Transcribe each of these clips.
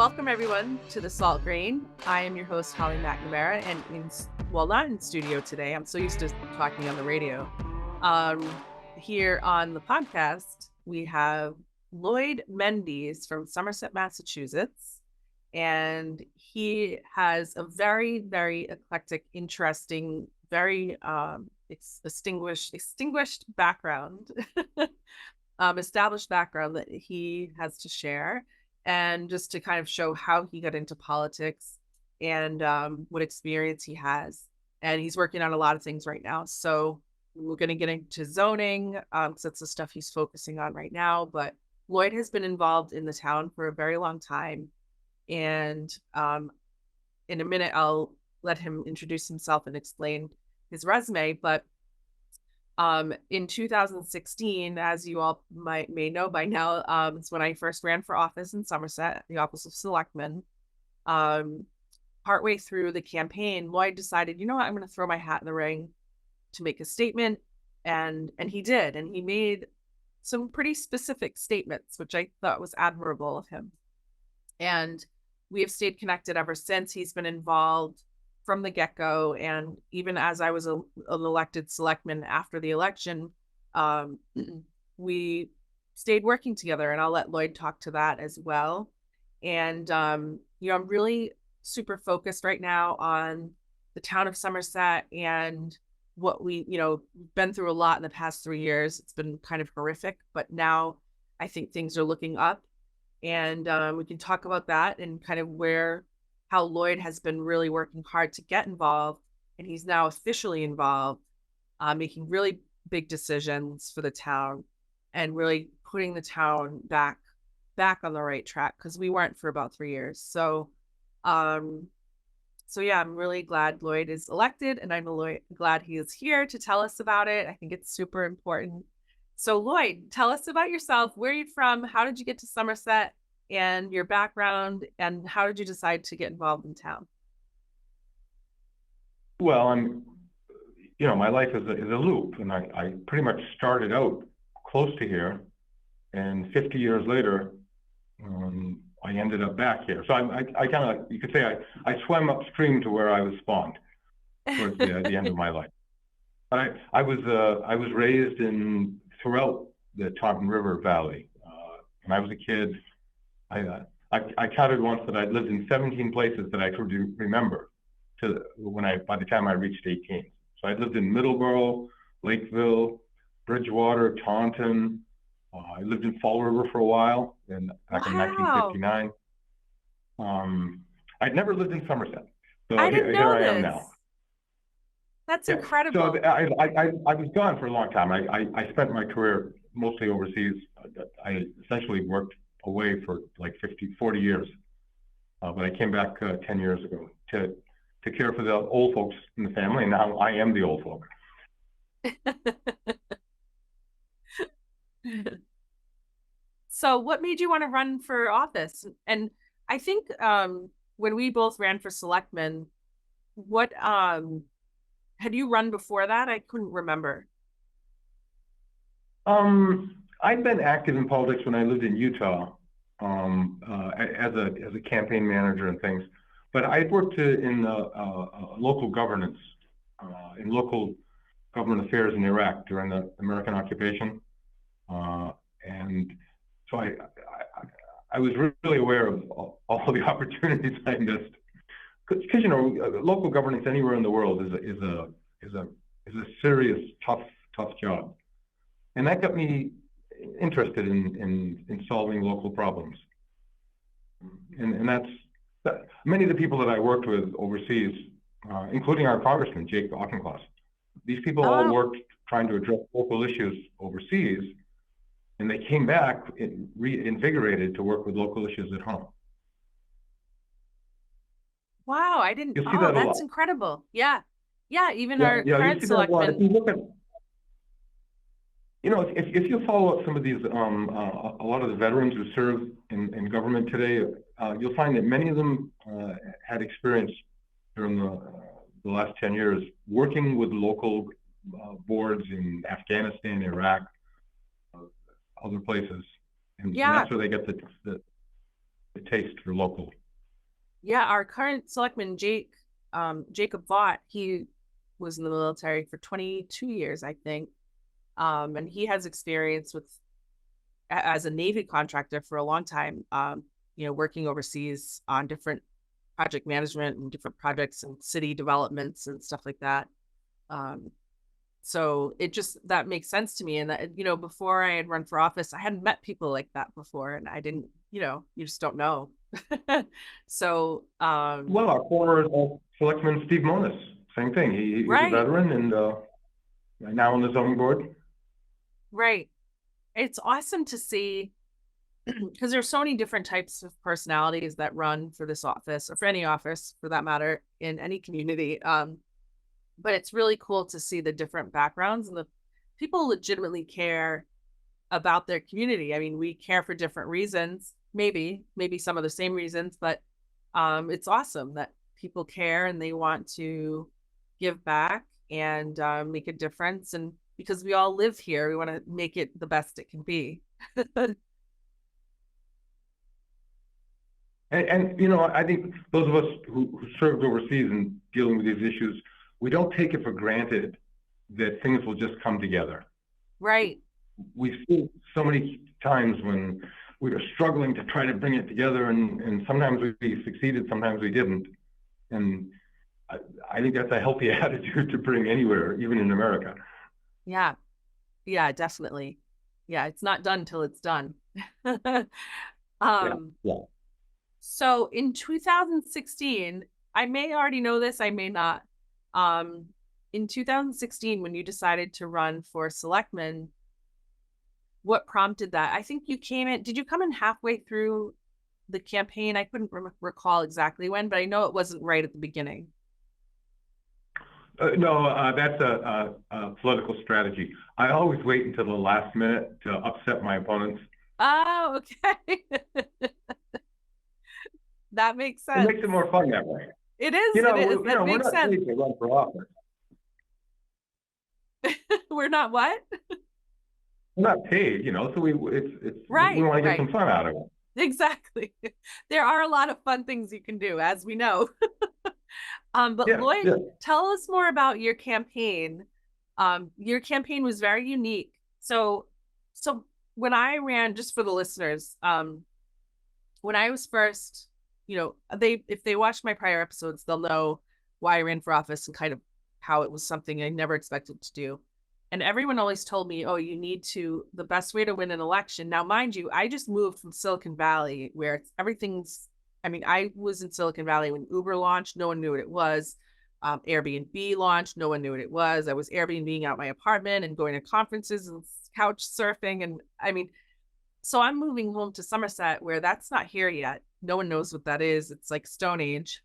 welcome everyone to the Salt Grain. I am your host, Holly McNamara, and not in studio today. I'm so used to talking on the radio. Here on the podcast, we have Lloyd Mendes from Somerset, Massachusetts, and he has a very, very eclectic, interesting, very distinguished background, established background that he has to share. And just to kind of show how he got into politics and what experience he has. And he's working on a lot of things right now. So we're going to get into zoning, because that's the stuff he's focusing on right now. But Lloyd has been involved in the town for a very long time. And in a minute, I'll let him introduce himself and explain his resume. But in 2016, as you all may know by now, it's when I first ran for office in Somerset, the office of selectman. Partway through the campaign, Lloyd decided, you know what, I'm going to throw my hat in the ring to make a statement. And he did. And he made some pretty specific statements, which I thought was admirable of him. And we have stayed connected ever since. He's been involved from the get-go, and even as I was an elected selectman after the election, we stayed working together, and I'll let Lloyd talk to that as well. And I'm really super focused right now on the town of Somerset and what we been through a lot in the past 3 years. It's been kind of horrific, but now I think things are looking up, and we can talk about that and kind of how Lloyd has been really working hard to get involved, and he's now officially involved, making really big decisions for the town and really putting the town back on the right track, because we weren't for about 3 years. So yeah, I'm really glad Lloyd is elected, and I'm glad he is here to tell us about it. I think it's super important. So Lloyd, tell us about yourself. Where are you from? How did you get to Somerset? And your background, and how did you decide to get involved in town? Well, my life is a loop, and I pretty much started out close to here, and 50 years later, I ended up back here. So I kind of, you could say I swam upstream to where I was spawned towards the end of my life. But I was raised throughout the Taunton River Valley. When I was a kid, I counted once that I'd lived in 17 places that I could remember by the time I reached 18. So I lived in Middleborough, Lakeville, Bridgewater, Taunton. I lived in Fall River for a while, back in 1959. I'd never lived in Somerset, so here I am now. That's incredible. So I was gone for a long time. I spent my career mostly overseas. I essentially worked away for like 40 years. But I came back 10 years ago to care for the old folks in the family, and now I am the old folk. So what made you want to run for office? And I think when we both ran for selectmen, what had you run before that? I couldn't remember. I've been active in politics when I lived in Utah, as a campaign manager and things. But I worked in local governance, in local government affairs in Iraq during the American occupation, and so I was really aware of all the opportunities I missed. Because local governance anywhere in the world is a serious, tough job, and that got me interested in solving local problems. And that's many of the people that I worked with overseas, including our congressman, Jacob Vaught. These people all worked trying to address local issues overseas, and they came back reinvigorated to work with local issues at home. Wow, I didn't. You'll see that that's a lot. Incredible. Yeah. Even our current selectmen. If you look at, if you follow up some of these, a lot of the veterans who serve in government today, you'll find that many of them had experience during the last 10 years working with local boards in Afghanistan, Iraq, other places, and that's where they get the the taste for local. Yeah, our current selectman, Jacob Vaught, he was in the military for 22 years, I think. And he has experience with as a Navy contractor for a long time, working overseas on different project management and different projects and city developments and stuff like that. So that makes sense to me. And that, before I had run for office, I hadn't met people like that before, and I didn't, you just don't know. So, well, our former selectman, Steve Moniz, same thing. He's a right, veteran and now on the zoning board. right. It's awesome to see because there's so many different types of personalities that run for this office or for any office for that matter in any community. But it's really cool to see the different backgrounds and the people legitimately care about their community. I mean, we care for different reasons, maybe some of the same reasons, but it's awesome that people care and they want to give back and make a difference. And because we all live here, we want to make it the best it can be. And I think those of us who served overseas and dealing with these issues, we don't take it for granted that things will just come together. Right. We've seen so many times when we were struggling to try to bring it together, and sometimes we succeeded, sometimes we didn't. And I think that's a healthy attitude to bring anywhere, even in America. Yeah. Yeah, definitely. Yeah, it's not done till it's done. Yeah. Yeah. So in 2016, I may already know this, I may not. In 2016, when you decided to run for selectman, what prompted that? I think did you come in halfway through the campaign? I couldn't recall exactly when, but I know it wasn't right at the beginning. No, that's a political strategy. I always wait until the last minute to upset my opponents. Oh, okay. That makes sense. It makes it more fun that way. It is. It is. That we're makes not sense. paid to run for office. We're not what? We're not paid, so it's right. We want to get right. some fun out of it. Exactly. There are a lot of fun things you can do, as we know. But Yeah, Lloyd, yeah. tell us more about your campaign. Your campaign was very unique. So when I ran, just for the listeners, when I was first, if they watched my prior episodes, they'll know why I ran for office and kind of how it was something I never expected to do. And everyone always told me, oh, the best way to win an election. Now, mind you, I just moved from Silicon Valley where I was in Silicon Valley when Uber launched. No one knew what it was. Airbnb launched. No one knew what it was. I was Airbnb-ing out my apartment and going to conferences and couch surfing. And so I'm moving home to Somerset where that's not here yet. No one knows what that is. It's like Stone Age.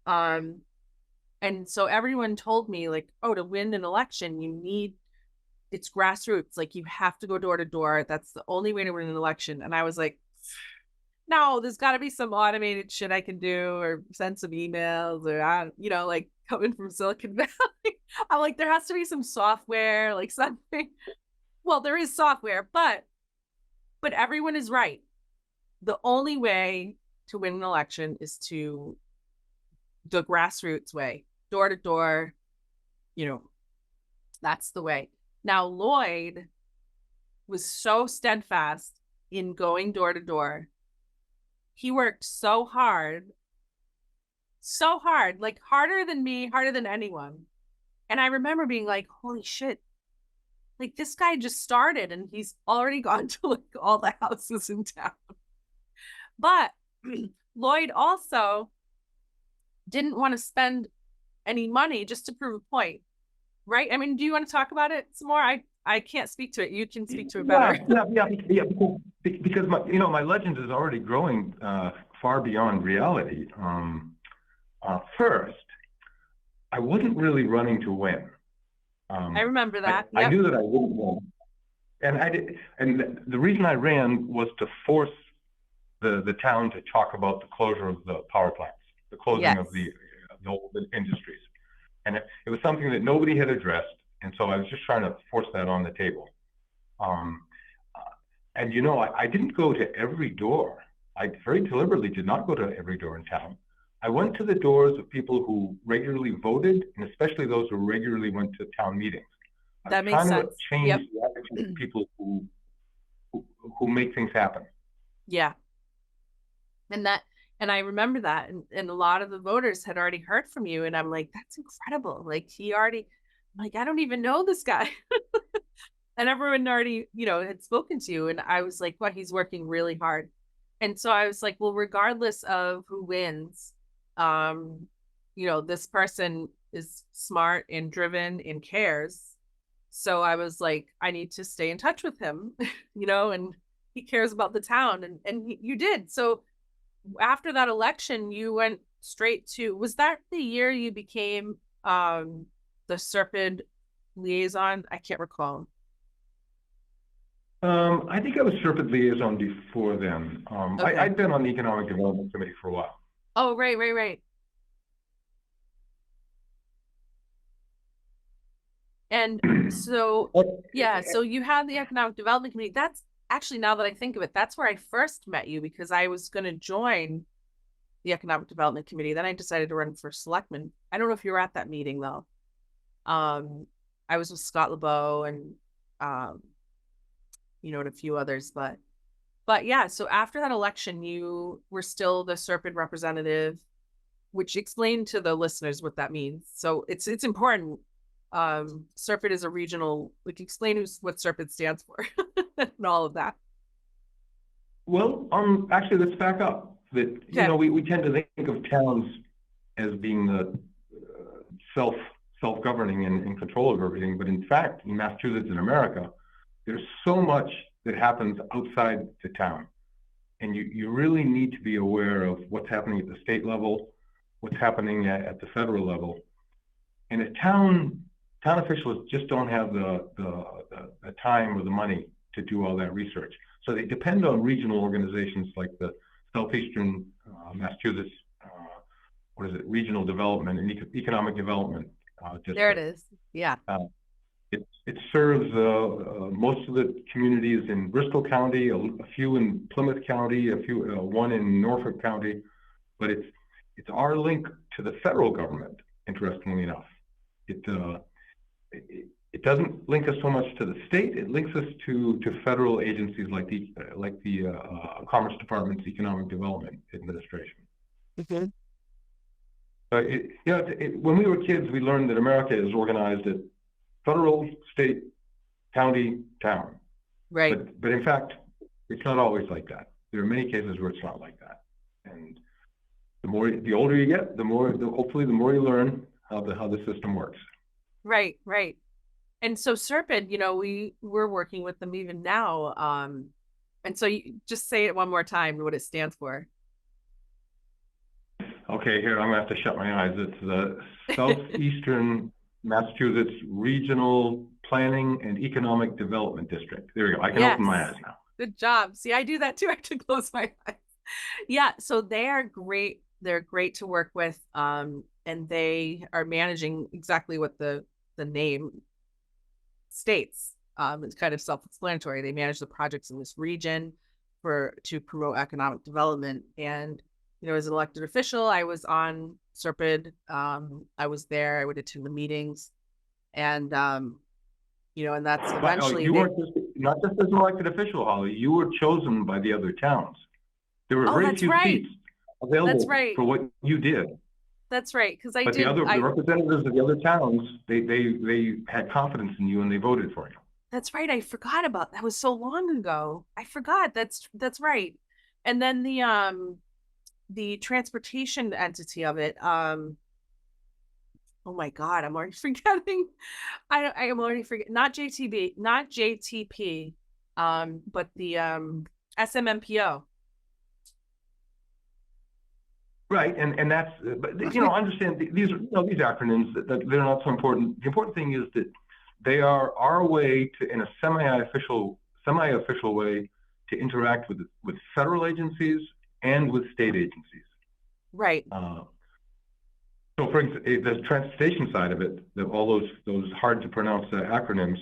And so everyone told me to win an election, it's grassroots. Like you have to go door to door. That's the only way to win an election. And I was like, no, there's got to be some automated shit I can do or send some emails or, coming from Silicon Valley. I'm like, there has to be some software, like something. Well, there is software, but everyone is right. The only way to win an election is the grassroots way, door to door, that's the way. Now, Lloyd was so steadfast in going door to door. He worked so hard, like harder than me, harder than anyone. And I remember being like, holy shit, like this guy just started and he's already gone to all the houses in town. But Lloyd also didn't want to spend any money just to prove a point. Right? I mean, do you want to talk about it some more? I can't speak to it. You can speak to it better. Yeah. Because my legend is already growing far beyond reality. First, I wasn't really running to win. I remember that. I knew that I wouldn't win, and I did. And the reason I ran was to force the town to talk about the closure of the power plants, the closing of the old industries. And it was something that nobody had addressed. And so I was just trying to force that on the table. And I didn't go to every door. I very deliberately did not go to every door in town. I went to the doors of people who regularly voted, and especially those who regularly went to town meetings. I was That makes trying to sense. change Yep. the attitude of people who, who make things happen. Yeah. And that, and I remember that, and a lot of the voters had already heard from you, and I'm like, that's incredible. Like he already, like, I don't even know this guy. And everyone already, had spoken to you. And I was like, well, he's working really hard. And so I was like, well, regardless of who wins, um, this person is smart and driven and cares. So I was like, I need to stay in touch with him, and he cares about the town. And you did. So after that election, you went straight to, was that the year you became the SRPEDD liaison? I can't recall. I think I was SRPEDD liaison before then. Okay. I'd been on the Economic Development Committee for a while. Oh, right, right, right. And so, yeah, so you had the Economic Development Committee. That's actually, now that I think of it, that's where I first met you, because I was going to join the Economic Development Committee. Then I decided to run for selectman. I don't know if you were at that meeting though. I was with Scott LeBeau and, and a few others, but yeah. So after that election, you were still the SRPEDD representative, which explained to the listeners what that means. So it's important. SRPEDD is a regional, like explain what SRPEDD stands for and all of that. Well, actually, let's back up. That we tend to think of towns as being the self-governing and in control of everything, but in fact, in Massachusetts and America, there's so much that happens outside the town, and you really need to be aware of what's happening at the state level, what's happening at the federal level, and town officials just don't have the time or the money to do all that research. So they depend on regional organizations like the Southeastern Massachusetts, Regional Development and Economic Development District. There it is. Yeah. It serves most of the communities in Bristol County, a few in Plymouth County, one in Norfolk County, but it's our link to the federal government. Interestingly enough, it doesn't link us so much to the state. It links us to federal agencies like the Commerce Department's Economic Development Administration. Mm-hmm. When we were kids, we learned that America is organized at federal, state, county, town. Right. But in fact, it's not always like that. There are many cases where it's not like that. And the older you get, hopefully the more you learn how the system works. Right, right. And so SRPEDD, we're working with them even now. And so you just say it one more time, what it stands for. Okay, here, I'm gonna have to shut my eyes. It's the Southeastern Massachusetts Regional Planning and Economic Development District. There we go. I can open my eyes now. Good job. See, I do that too. I have to close my eyes. Yeah, so they are great. They're great to work with. And they are managing exactly what the name states. It's kind of self-explanatory. They manage the projects in this region to promote economic development. And as an elected official, I was on SRPEDD. I was there. I would attend the meetings, and and that's eventually. You weren't not just as an elected official, Holly. You were chosen by the other towns. There were very few seats available for what you did. That's right, because the representatives of the other towns, they had confidence in you and they voted for you. That's right. I forgot about that. Was so long ago. I forgot. That's right. And then the transportation entity of it. Oh my God, I'm already forgetting. I am already forgetting. Not JTP, but the SMMPO. Right, and that's, but understand these acronyms that they're not so important. The important thing is that they are our way to, in a semi-official way, to interact with federal agencies and with state agencies. Right. So, for instance, the transportation side of it, all those hard to pronounce acronyms,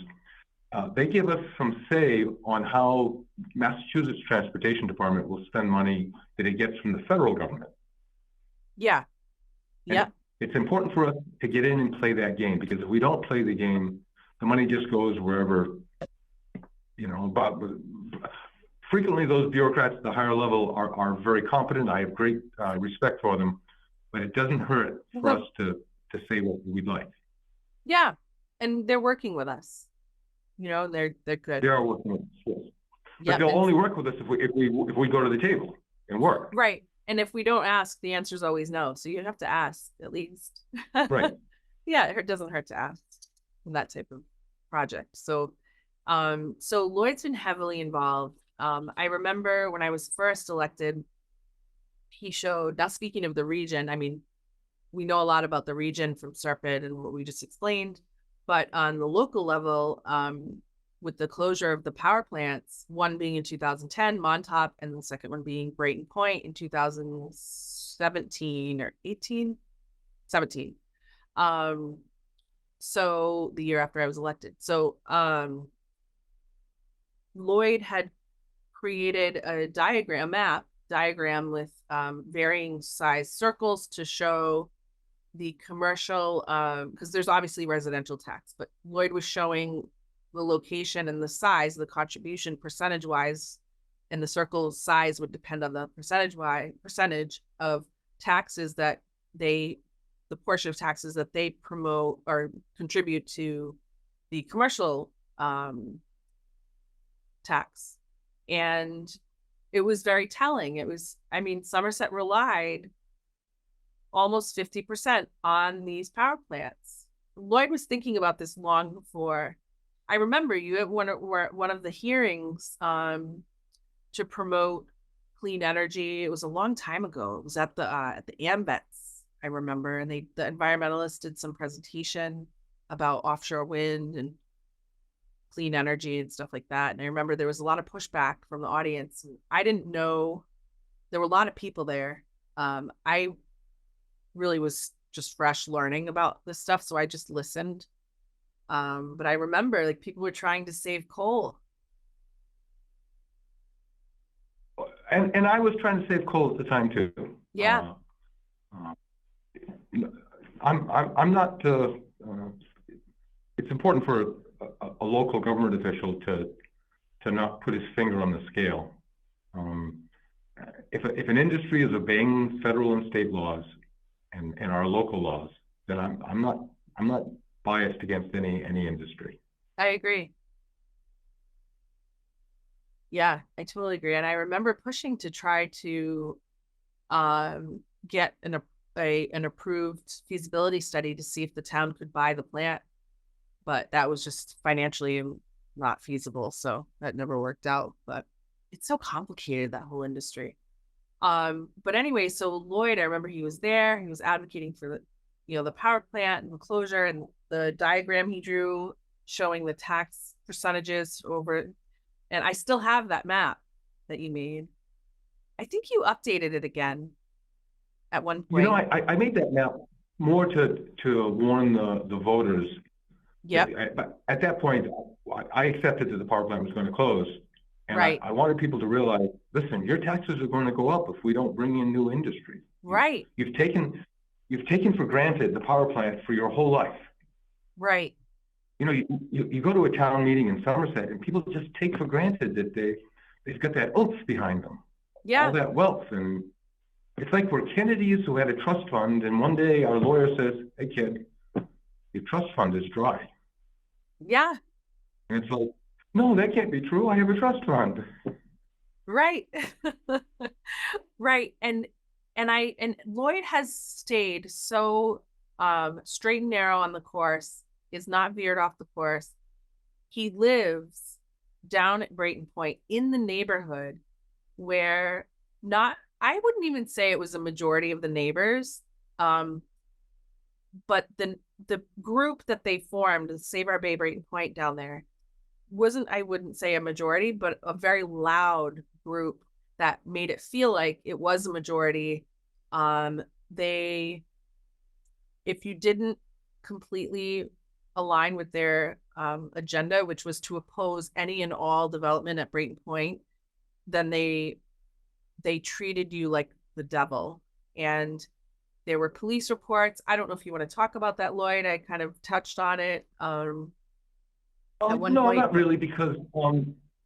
they give us some say on how Massachusetts Transportation Department will spend money that it gets from the federal government. Yeah. Yeah. And it's important for us to get in and play that game, because if we don't play the game, the money just goes wherever, you know, but frequently those bureaucrats at the higher level are very competent. I have great respect for them, but it doesn't hurt for us to say what we'd like. Yeah. And they're working with us. You know, they're good. They are working with us, yes. But Yep. they'll only work with us if we go to the table and work. Right. And if we don't ask, the answer is always no. So you have to ask at least. Right. Yeah, it doesn't hurt to ask in that type of project. So so Lloyd's been heavily involved. I remember when I was first elected, he showed, now speaking of the region, I mean, we know a lot about the region from SRPEDD and what we just explained, but on the local level, with the closure of the power plants, one being in 2010, Montauk, and the second one being Brayton Point in 2017 or 18, 17. So the year after I was elected. So Lloyd had created a map diagram with varying size circles to show the commercial, because there's obviously residential tax, but Lloyd was showing the location and the size, the contribution percentage wise, and the circle size would depend on the percentage of taxes that the portion of taxes that they promote or contribute to the commercial tax. And it was very telling. It was, I mean, Somerset relied almost 50% on these power plants. Lloyd was thinking about this long before. I remember you at one of the hearings to promote clean energy. It was a long time ago. It was at the AMBETS, I remember, and the environmentalists did some presentation about offshore wind and clean energy and stuff like that. And I remember there was a lot of pushback from the audience. I didn't know, there were a lot of people there. I really was just fresh learning about this stuff, so I just listened. But I remember like people were trying to save coal. And I was trying to save coal at the time too. Yeah. I'm not. It's important for a local government official to not put his finger on the scale. If an industry is obeying federal and state laws and our local laws, then I'm not biased against any industry. I agree. Yeah, I totally agree. And I remember pushing to try to get an approved feasibility study to see if the town could buy the plant, but that was just financially not feasible, so that never worked out. But it's so complicated, that whole industry. But anyway, so Lloyd, I remember he was there, he was advocating for the, you know, the power plant and the closure, and the diagram he drew showing the tax percentages over, and I still have that map that you made. I think you updated it again at one point. You know, I made that map more to warn the voters. Yep. But at that point, I accepted that the power plant was going to close. And right. I wanted people to realize, listen, your taxes are going to go up if we don't bring in new industry. Right. You've taken for granted the power plant for your whole life. Right. You know, you go to a town meeting in Somerset and people just take for granted that they've got that oomph behind them. Yeah. All that wealth. And it's like we're Kennedys who had a trust fund, and one day our lawyer says, hey kid, your trust fund is dry. Yeah. And it's like, no, that can't be true. I have a trust fund. Right. Right. And Lloyd has stayed so straight and narrow on the course, is not veered off the course. He lives down at Brayton Point in the neighborhood where I wouldn't even say it was a majority of the neighbors, but the group that they formed, Save Our Bay Brayton Point down there, I wouldn't say a majority, but a very loud group that made it feel like it was a majority. If you didn't completely align with their agenda, which was to oppose any and all development at Brayton Point, then they treated you like the devil. And there were police reports. I don't know if you want to talk about that, Lloyd. I kind of touched on it. At one No, point. not really, because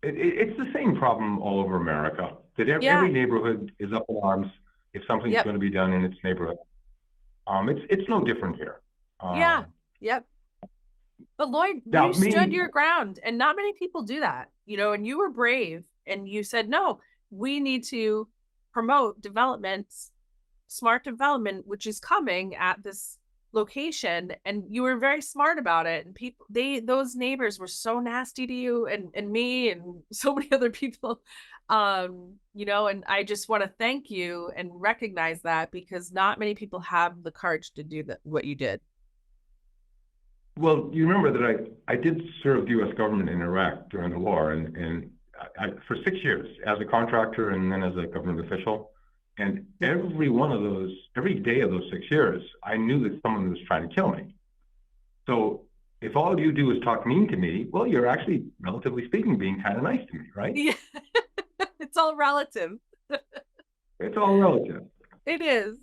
it's the same problem all over America. That Yeah. every neighborhood is up in arms if something's Yep. going to be done in its neighborhood. It's no different here. Yeah. Yep. But Lloyd, Now, you stood your ground, and not many people do that, you know, and you were brave, and you said, no, we need to promote development, smart development, which is coming at this location. And you were very smart about it. And people, those neighbors were so nasty to you and me and so many other people, you know, and I just want to thank you and recognize that, because not many people have the courage to do that, what you did. Well, you remember that I did serve the U.S. government in Iraq during the war, and for 6 years as a contractor and then as a government official. And every day of those 6 years, I knew that someone was trying to kill me. So if all you do is talk mean to me, well, you're actually, relatively speaking, being kind of nice to me, right? Yeah. It's all relative. It's all relative. It is.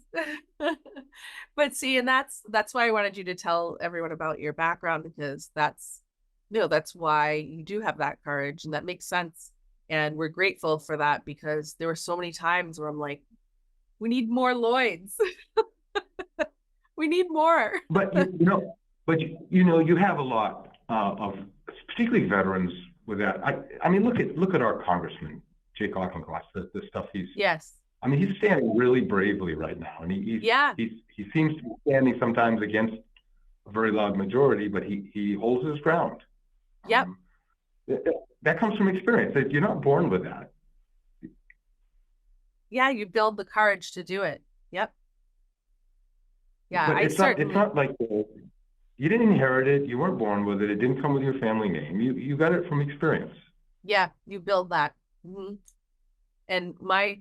But see, and that's why I wanted you to tell everyone about your background, because that's, you know, that's why you do have that courage, and that makes sense. And we're grateful for that, because there were so many times where I'm like, we need more Lloyds. We need more. But you have a lot of, particularly veterans with that. I mean, look at our congressman, Jacob Vaught, the stuff he's. Yes. I mean, he's standing really bravely right now, and he seems to be standing sometimes against a very loud majority, but he holds his ground. Yep. That comes from experience. You're not born with that. Yeah, you build the courage to do it. Yep. Yeah, but it's not like you didn't inherit it. You weren't born with it. It didn't come with your family name. You got it from experience. Yeah, you build that. Mm-hmm. And my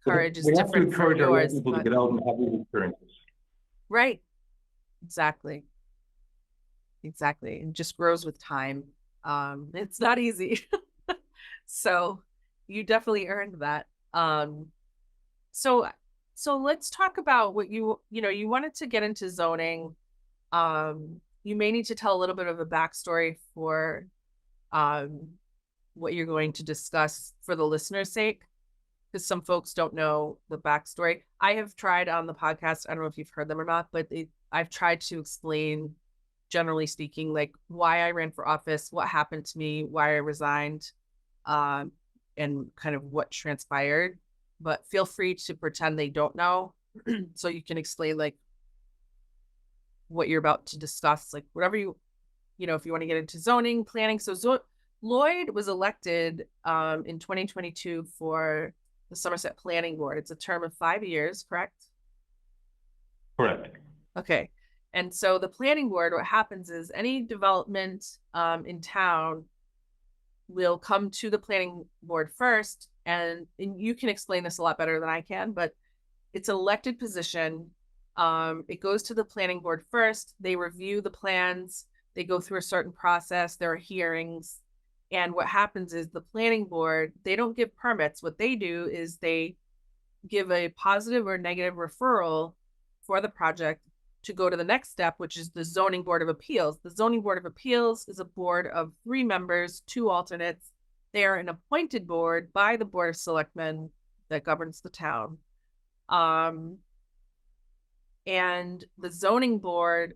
courage is we have different to encourage from our yours. people to get out and have these experiences. Right. Exactly. Exactly. It just grows with time. It's not easy. So you definitely earned that. So let's talk about what you wanted to get into zoning. You may need to tell a little bit of a backstory for what you're going to discuss for the listener's sake, because some folks don't know the backstory. I have tried on the podcast, I don't know if you've heard them or not, but I've tried to explain, generally speaking, like why I ran for office, what happened to me, why I resigned, and kind of what transpired. But feel free to pretend they don't know. So you can explain like what you're about to discuss, like whatever if you want to get into zoning, planning. So Lloyd was elected in 2022 for the Somerset Planning Board. It's a term of 5 years, correct? Correct. Okay. And so the planning board, what happens is any development in town will come to the planning board first. And you can explain this a lot better than I can, but it's an elected position. It goes to the planning board first. They review the plans. They go through a certain process. There are hearings. And what happens is the planning board, they don't give permits. What they do is they give a positive or negative referral for the project to go to the next step, which is the Zoning Board of Appeals. The Zoning Board of Appeals is a board of 3 members, 2 alternates. They are an appointed board by the Board of Selectmen that governs the town. And the zoning board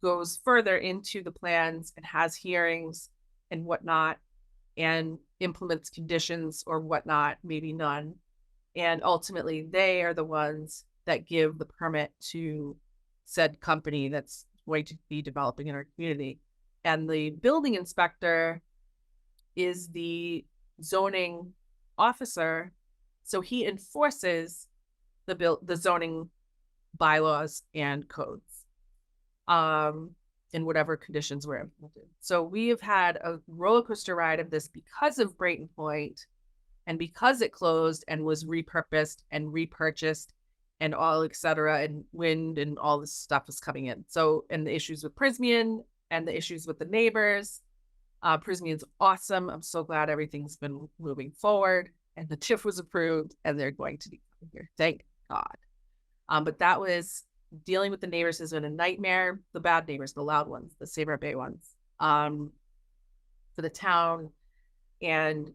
goes further into the plans and has hearings and whatnot, and implements conditions or whatnot, maybe none. And ultimately, they are the ones that give the permit to said company that's going to be developing in our community. And the building inspector is the zoning officer. So he enforces the zoning bylaws and codes in whatever conditions were implemented. So we have had a roller coaster ride of this because of Brayton Point, and because it closed and was repurposed and repurchased and all, et cetera, and wind and all this stuff is coming in. So, and the issues with Prismian and the issues with the neighbors. Prysmian's awesome. I'm so glad everything's been moving forward, and the TIF was approved, and they're going to be here. Thank God. But that was dealing with the neighbors has been a nightmare. The bad neighbors, the loud ones, the Sabre Bay ones, for the town. And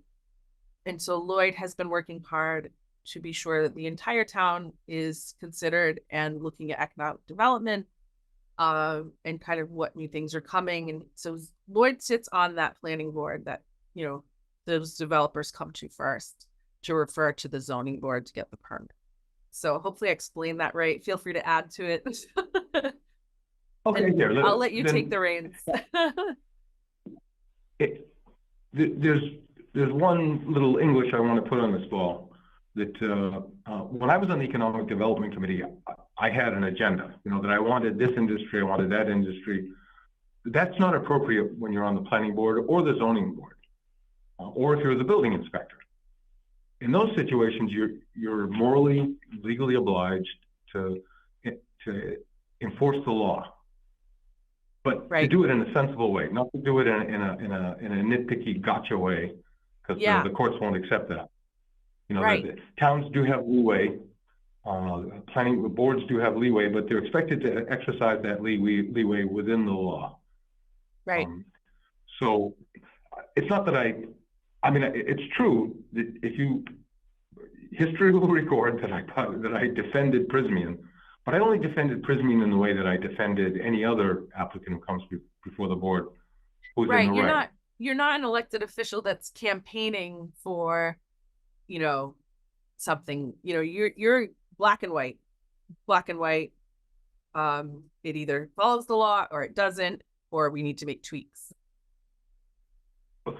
so Lloyd has been working hard to be sure that the entire town is considered and looking at economic development, and kind of what new things are coming. And so Lloyd sits on that planning board that, you know, those developers come to first to refer to the zoning board to get the permit. So hopefully I explained that right. Feel free to add to it. Okay, here, I'll let you take the reins. There's one little English I want to put on this ball, that when I was on the Economic Development Committee, I had an agenda, you know, that I wanted this industry, I wanted that industry. That's not appropriate when you're on the planning board or the zoning board, or if you're the building inspector. In those situations, you're morally, legally obliged to enforce the law, but to do it in a sensible way, not to do it in a nitpicky gotcha way, because the courts won't accept that. You know, the towns do have leeway, planning boards do have leeway, but they're expected to exercise that leeway within the law. Right. So it's not that I mean, it's true that history will record that I defended Prysmian, but I only defended Prysmian in the way that I defended any other applicant who comes before the board who's in the right. You're not an elected official that's campaigning for, you know, something. You know, you're black and white. It either follows the law or it doesn't, or we need to make tweaks.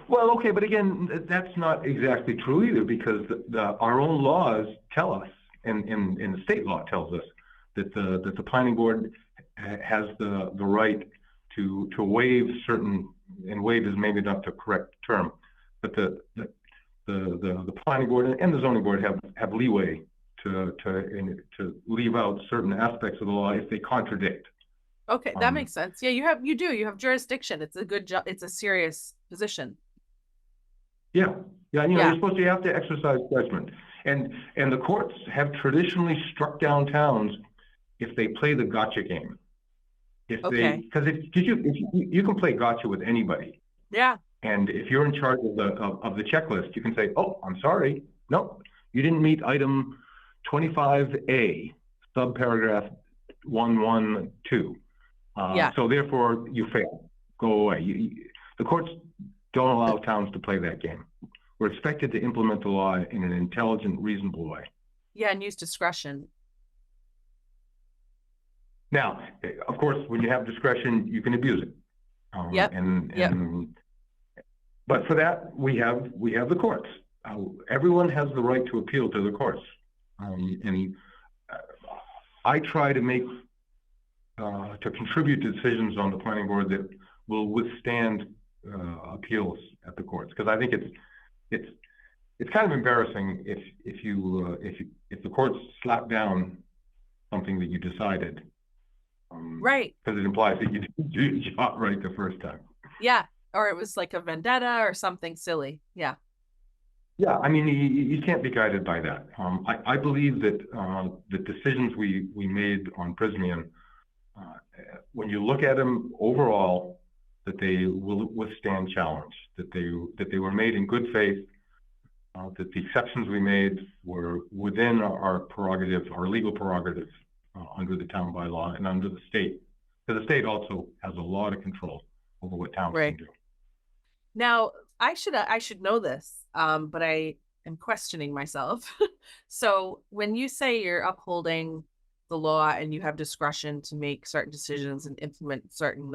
Well, okay, but again, that's not exactly true either, because our own laws tell us, and the state law tells us, that the planning board has the right to waive certain, and waive is maybe not the correct term, but the planning board and the zoning board have leeway to leave out certain aspects of the law if they contradict. Okay, that makes sense. Yeah, you have jurisdiction. It's a good job. It's a serious position. Yeah, you know, you have to exercise judgment, and the courts have traditionally struck down towns if they play the gotcha game. Because you can play gotcha with anybody. Yeah. And if you're in charge of the checklist, you can say, "Oh, I'm sorry, no, you didn't meet item 25A, subparagraph 112. So therefore, you fail. Go away." The courts don't allow towns to play that game. We're expected to implement the law in an intelligent, reasonable way. Yeah, and use discretion. Now, of course, when you have discretion, you can abuse it. But for that, we have the courts. Everyone has the right to appeal to the courts. And I try to contribute to decisions on the planning board that will withstand appeals at the courts, because I think it's kind of embarrassing if the courts slap down something that you decided, right? Because it implies that you didn't do your job right the first time. Yeah, or it was like a vendetta or something silly. Yeah. Yeah, I mean, you can't be guided by that. I believe that the decisions we made on Prysmian, when you look at them overall, that they will withstand challenge, that they were made in good faith, that the exceptions we made were within our prerogative, our legal prerogative, under the town bylaw and under the state. Because the state also has a lot of control over what towns can do. Now, I should know this, but I am questioning myself. So when you say you're upholding the law and you have discretion to make certain decisions and implement certain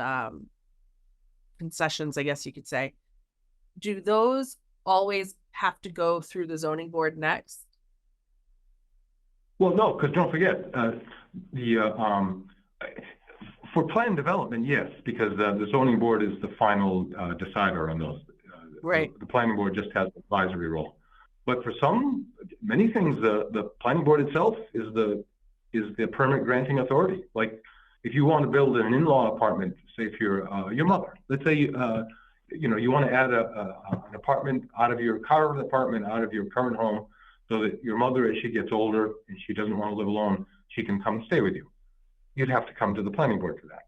concessions, I guess you could say, do those always have to go through the zoning board next? Well, no, because don't forget, for plan development, yes, because the zoning board is the final decider on those. The planning board just has an advisory role. But for many things, the planning board itself is the permit granting authority. Like if you want to build an in-law apartment say if you're your mother, let's say you know, you want to add an apartment out of your current apartment, out of your current home, so that your mother, as she gets older and she doesn't want to live alone, she can come and stay with you. You'd have to come to the planning board for that.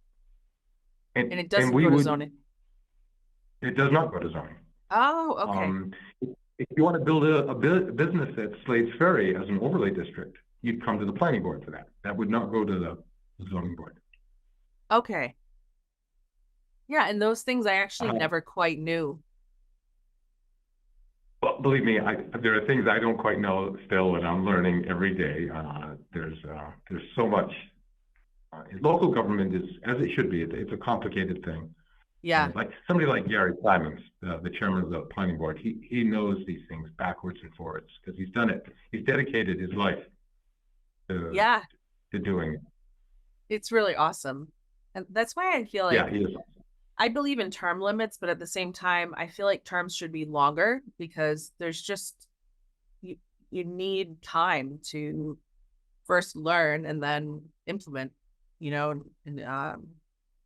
And it And doesn't we go to would, zoning. it does not go to zoning. Oh, okay. If you want to build a business at Slade's Ferry as an overlay district, you'd come to the planning board for that. That would not go to the zoning board. Okay. Yeah, and those things I actually never quite knew. Well, believe me, there are things I don't quite know still, and I'm learning every day. There's so much. Local government is, as it should be, it's a complicated thing. Yeah. Like somebody like Gary Simons, the chairman of the planning board, he knows these things backwards and forwards because he's done it. He's dedicated his life to doing it. It's really awesome. And that's why I feel like he is. I believe in term limits, but at the same time, I feel like terms should be longer because there's just you need time to first learn and then implement, you know, and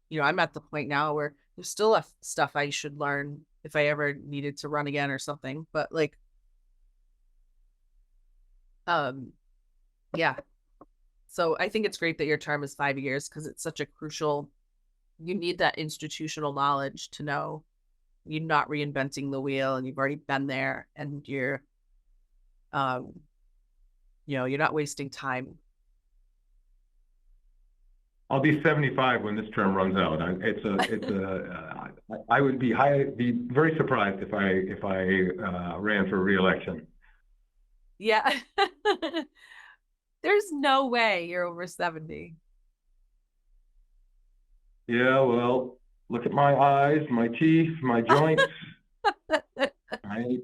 you know, I'm at the point now where there's still stuff I should learn if I ever needed to run again or something. But like, yeah. So I think it's great that your term is 5 years because it's such a crucial, you need that institutional knowledge to know you're not reinventing the wheel and you've already been there and you're, you know, you're not wasting time. I'll be 75 when this term runs out. I would be very surprised if I ran for re-election. Yeah. There's no way you're over 70. Yeah, well, look at my eyes, my teeth, my joints. I'm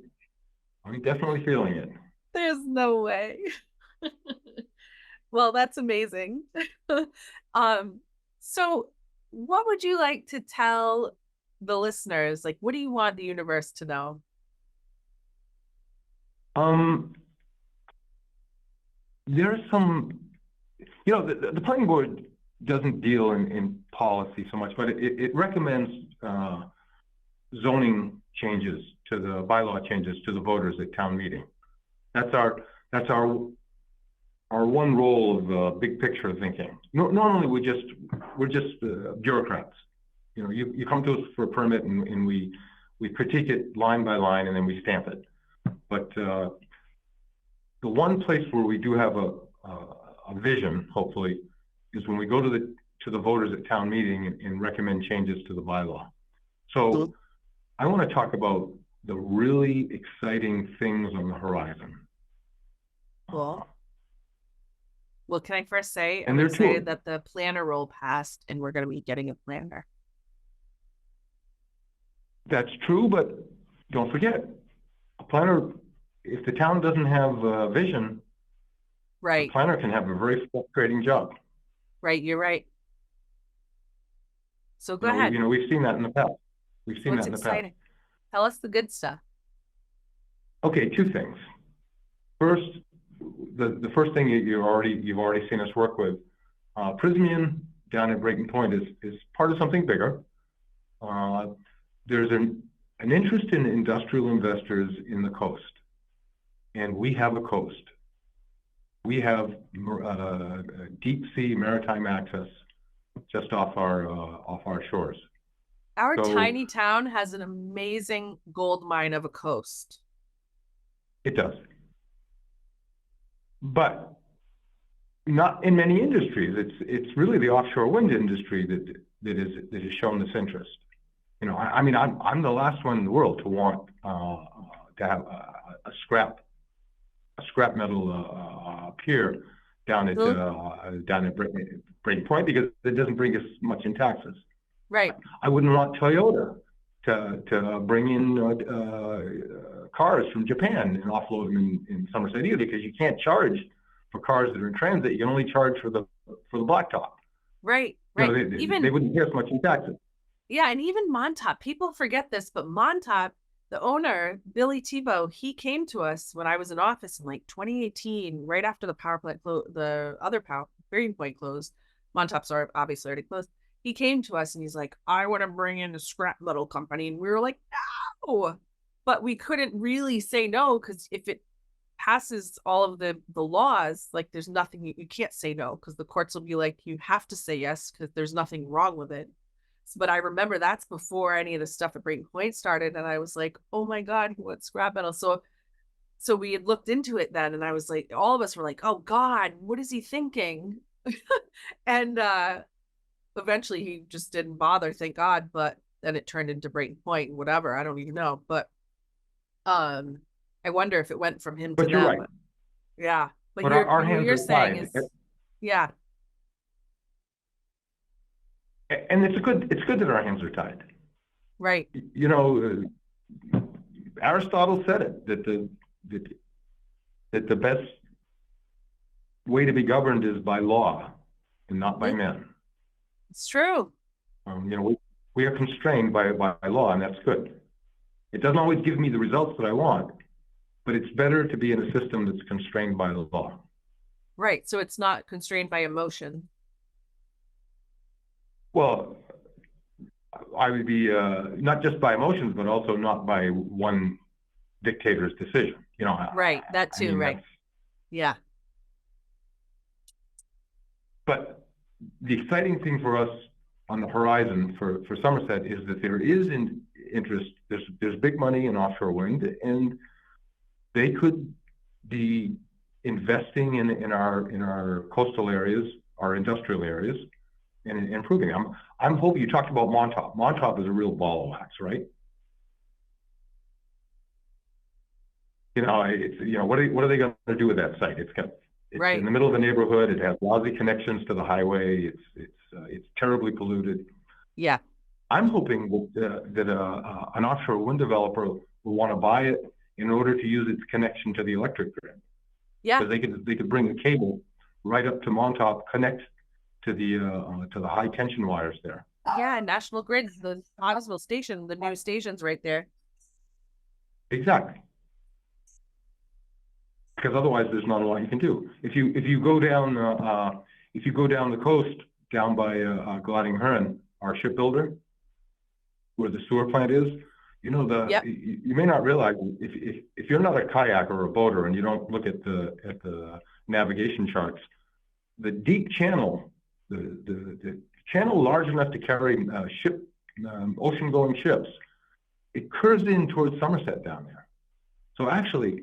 definitely feeling it. There's no way. Well, that's amazing. So what would you like to tell the listeners? Like, what do you want the universe to know? There's some, you know, the planning board doesn't deal in policy so much, but it recommends zoning changes to the bylaw changes to the voters at town meeting. That's our one role of big picture thinking. Normally we're just bureaucrats. You know, you come to us for a permit and we critique it line by line and then we stamp it. But the one place where we do have a vision, hopefully, is when we go to the voters at town meeting and recommend changes to the bylaw. So I want to talk about the really exciting things on the horizon. Cool. Well, can I first say, I'm excited that the planner role passed and we're going to be getting a planner. That's true, but don't forget, a planner, if the town doesn't have a vision, right, the planner can have a very frustrating job. Right, you're right. So go ahead. You know, we've seen that in the past. We've seen that in the past. Tell us the good stuff. Okay, two things. First, the first thing you've already seen us work with, Prismian down at Breaking Point is part of something bigger. There's an interest in industrial investors in the coast, and we have a coast. We have deep sea maritime access just off our shores. Our tiny town has an amazing gold mine of a coast. It does. But not in many industries. It's really the offshore wind industry that has shown this interest. You know, I mean, I'm the last one in the world to want to have a scrap metal pier down at Breaking Point because it doesn't bring us much in taxes. Right. I wouldn't want Toyota to bring in cars from Japan and offload them in Somerset either, because you can't charge for cars that are in transit. You can only charge for the blacktop. Right. You know, they wouldn't pay us much in taxes. Yeah, and even Montauk, people forget this, but Montauk, the owner, Billy Tebow, he came to us when I was in office in like 2018, right after the power plant the other Breaking Point closed. Montauk's obviously already closed. he came to us and he's like, I want to bring in a scrap metal company. And we were like, no, but we couldn't really say no, because if it passes all of the laws, like there's nothing, you can't say no, because the courts will be like, you have to say yes, because there's nothing wrong with it. But I remember that's before any of the stuff at Breaking Point started. And I was like, oh my God, he wants scrap metal. So we had looked into it then, and I was like, all of us were like, oh God, what is he thinking? And eventually he just didn't bother, thank God. But then it turned into Breaking Point, whatever. I don't even know. But I wonder if it went from him to But you're them. right. Yeah. But But our what hands you're are saying tied. is, yeah, And it's good that our hands are tied. right. You know, Aristotle said it, that the best way to be governed is by law and not by men. It's true. You know, we are constrained by law, and that's good. It doesn't always give me the results that I want, but it's better to be in a system that's constrained by the law. Right. So it's not constrained by emotion. Well, I would be not just by emotions, but also not by one dictator's decision. You know, Right. That too. I mean, Right. Yeah. But the exciting thing for us on the horizon for Somerset is that there is interest. There's big money in offshore wind, and they could be investing in our coastal areas, our industrial areas, and improving. I'm hoping you talked about Montauk. Montauk is a real ball of wax, right? You know, it's, you know, what are they going to do with that site? It's Right. in the middle of the neighborhood. It has lousy connections to the highway. It's terribly polluted. Yeah. I'm hoping that an offshore wind developer will want to buy it in order to use its connection to the electric grid. Yeah. Because they could bring the cable right up to Montauk, connect to the high tension wires there. Yeah. National Grid, the Oswald station, the new station's right there. Exactly. Because otherwise, there's not a lot you can do. If you go down the coast down by Gliding Hearn, our shipbuilder, where the sewer plant is, you know, Yep. you may not realize if you're not a kayaker or a boater and you don't look at the navigation charts, the deep channel, the channel large enough to carry ocean-going ships, it curves in towards Somerset down there. So actually,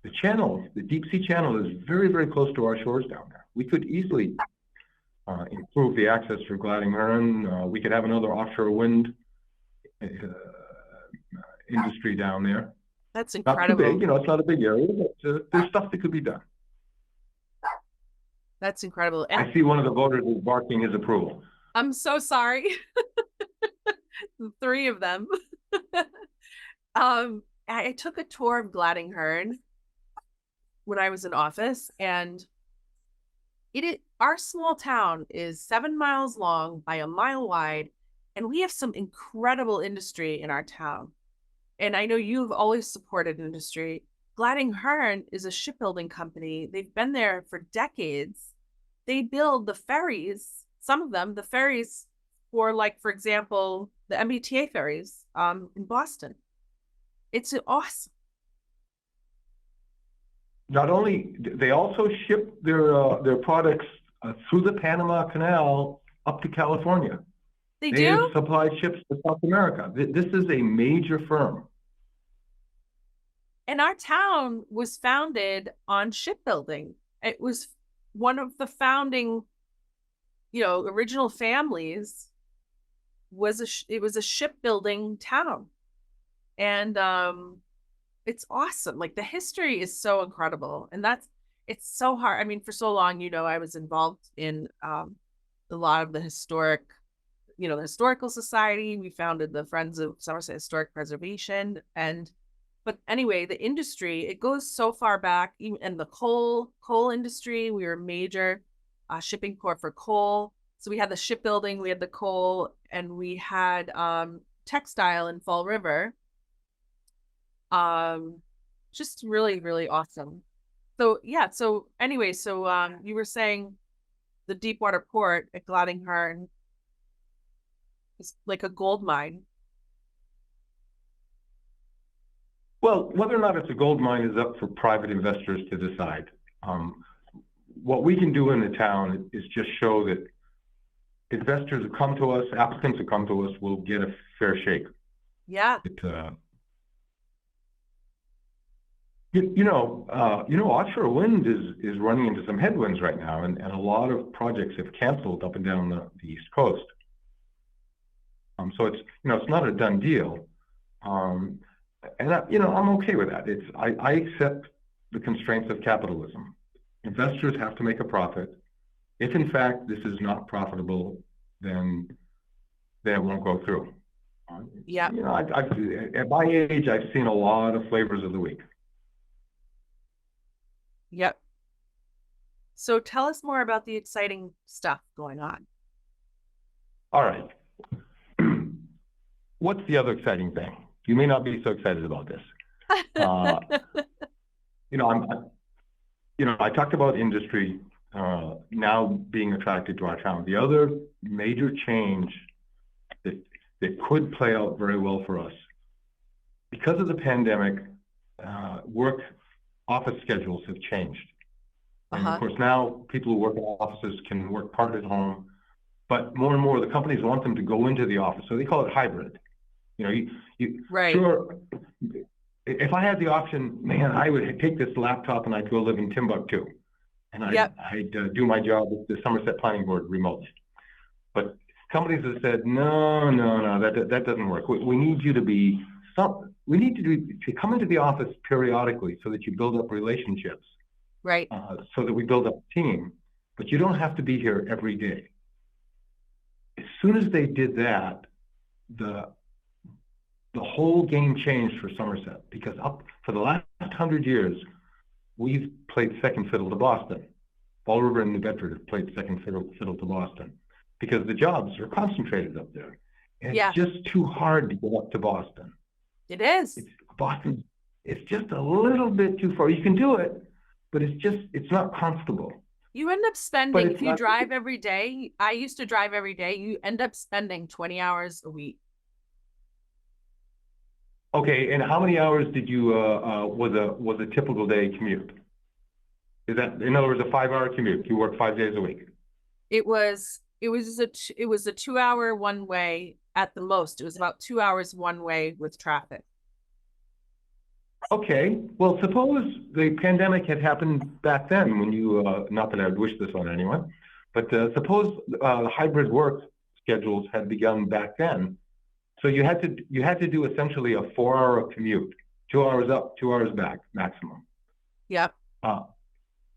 the deep sea channel is very, very close to our shores down there. We could easily improve the access for Gliding Hearn. We could have another offshore wind industry down there. That's Not incredible. too big, you know, it's not a big area, but there's stuff that could be done. That's incredible. And I see one of the voters is barking his approval. I'm so sorry. Three of them. I took a tour of Gliding Hearn when I was in office, and our small town is 7 miles long by a mile wide, and we have some incredible industry in our town. And I know you've always supported industry. Gliding Hearn is a shipbuilding company. They've been there for decades. They build the ferries, some of them, the ferries for, like, for example, the MBTA ferries in Boston. It's awesome. Not only, they also ship their products through the Panama Canal up to California. They They have do? supplied ships to South America. This is a major firm. And our town was founded on shipbuilding. It was one of the founding, original families it was a shipbuilding town. And it's awesome. Like, the history is so incredible. And it's so hard. I mean, for so long, I was involved in a lot of the historic, the historical society. We founded the Friends of Somerset Historic Preservation. But anyway, the industry, it goes so far back. And the coal industry, we were a major shipping port for coal. So we had the shipbuilding, we had the coal, and we had textile in Fall River. Just really, really awesome. So yeah, so anyway, you were saying the Deepwater Port at Gliding Hearn. It's like a gold mine. Well, whether or not it's a gold mine is up for private investors to decide. Um, what we can do in the town is just show that investors who come to us, applicants who come to us, will get a fair shake. Yeah. Offshore wind is running into some headwinds right now, and a lot of projects have canceled up and down the East Coast. So it's not a done deal. And I'm okay with that. I accept the constraints of capitalism. Investors have to make a profit. If in fact this is not profitable, then it won't go through. Yeah. At my age, I've seen a lot of flavors of the week. Yep. So tell us more about the exciting stuff going on. All right. What's the other exciting thing? You may not be so excited about this. I talked about industry now being attracted to our town. The other major change that could play out very well for us, because of the pandemic, work office schedules have changed. And of course, now people who work in offices can work part at home, but more and more the companies want them to go into the office. So they call it hybrid. Right. Sure. If I had the option, man, I would take this laptop and I'd go live in Timbuktu, and I'd do my job with the Somerset Planning Board remotely. But companies have said, no, that doesn't work. We need you to be we need to come into the office periodically so that you build up relationships. Right. So that we build up a team, but you don't have to be here every day. As soon as they did that, the whole game changed for Somerset, because up for the last 100 years, we've played second fiddle to Boston. Fall River and New Bedford have played second fiddle to Boston because the jobs are concentrated up there. And it's just too hard to get up to Boston. It is. Boston, it's just a little bit too far. You can do it, but it's not comfortable. You end up spending, if you drive every day, I used to drive every day, you end up spending 20 hours a week. Okay, and how many hours did you was a typical day commute? Is that, in other words, a 5-hour commute? You work 5 days a week? It was a 2-hour one way at the most. It was about 2 hours one way with traffic. Okay, well, suppose the pandemic had happened back then when you, not that I would wish this on anyone, but suppose hybrid work schedules had begun back then. So you had to do essentially a 4-hour commute, 2 hours up, 2 hours back, maximum. Yep.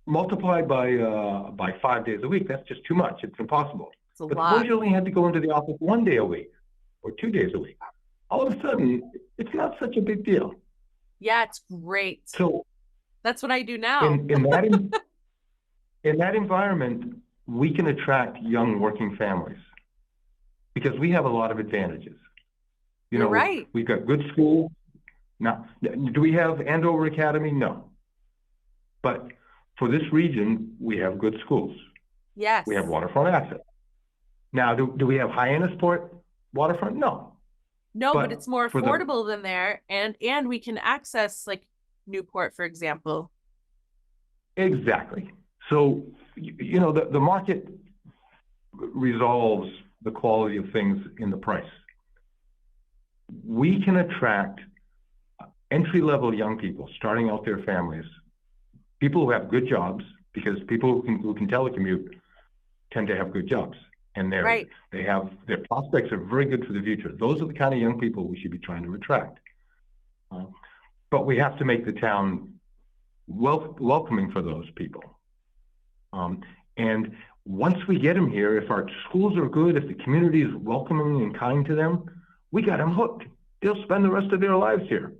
Multiplied by 5 days a week, that's just too much. It's impossible. It's a but lot. Suppose you only had to go into the office 1 day a week or 2 days a week. All of a sudden, it's not such a big deal. Yeah, it's great. So that's what I do now. In that environment, we can attract young working families because we have a lot of advantages. You're right. We've got good schools. Now, do we have Andover Academy? No. But for this region, we have good schools. Yes. We have waterfront access. Now, do we have Hyannisport waterfront? No. No, but it's more affordable than there, and we can access like Newport, for example. Exactly. So, the market resolves the quality of things in the price. We can attract entry-level young people starting out their families, people who have good jobs, because people who can telecommute tend to have good jobs. And their prospects are very good for the future. Those are the kind of young people we should be trying to attract. But we have to make the town welcoming for those people. And once we get them here, if our schools are good, if the community is welcoming and kind to them, we got them hooked. They'll spend the rest of their lives here.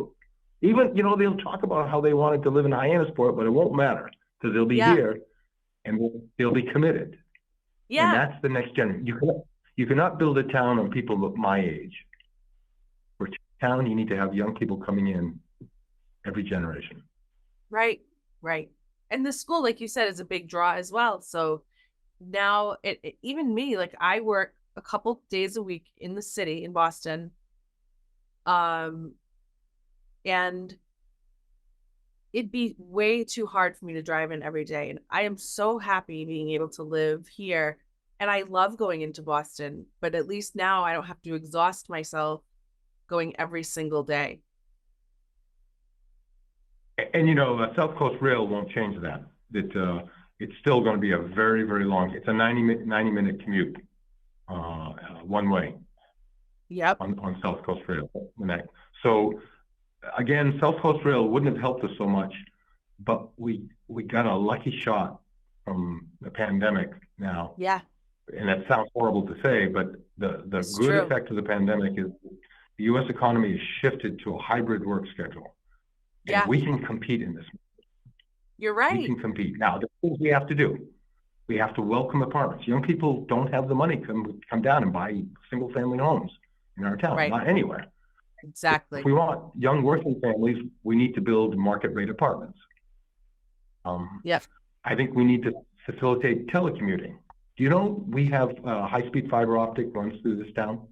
Even, they'll talk about how they wanted to live in Hyannisport, but it won't matter because they'll be here and they'll be committed. Yeah. And that's the next generation. You cannot build a town on people of my age. For town, you need to have young people coming in every generation. Right. And the school, like you said, is a big draw as well. So now even me, like I work a couple days a week in the city in Boston. And it'd be way too hard for me to drive in every day. And I am so happy being able to live here. And I love going into Boston, but at least now I don't have to exhaust myself going every single day. And you know, South Coast Rail won't change that. It's still going to be a very, very long. It's a 90-minute commute, one way Yep. on South Coast Rail. So again, South Coast Rail wouldn't have helped us so much, but we got a lucky shot from the pandemic now. Yeah. And that sounds horrible to say, but the It's good true. effect of the pandemic is the U.S. economy has shifted to a hybrid work schedule. And Yeah. we can compete in this. You're We right. can compete. Now, the things we have to do, we have to welcome apartments. Young people don't have the money to come down and buy single-family homes in our town, Right. not anywhere. Exactly. If we want young working families, we need to build market-rate apartments. Yep. I think we need to facilitate telecommuting. Do you know we have high-speed fiber optic runs through this town?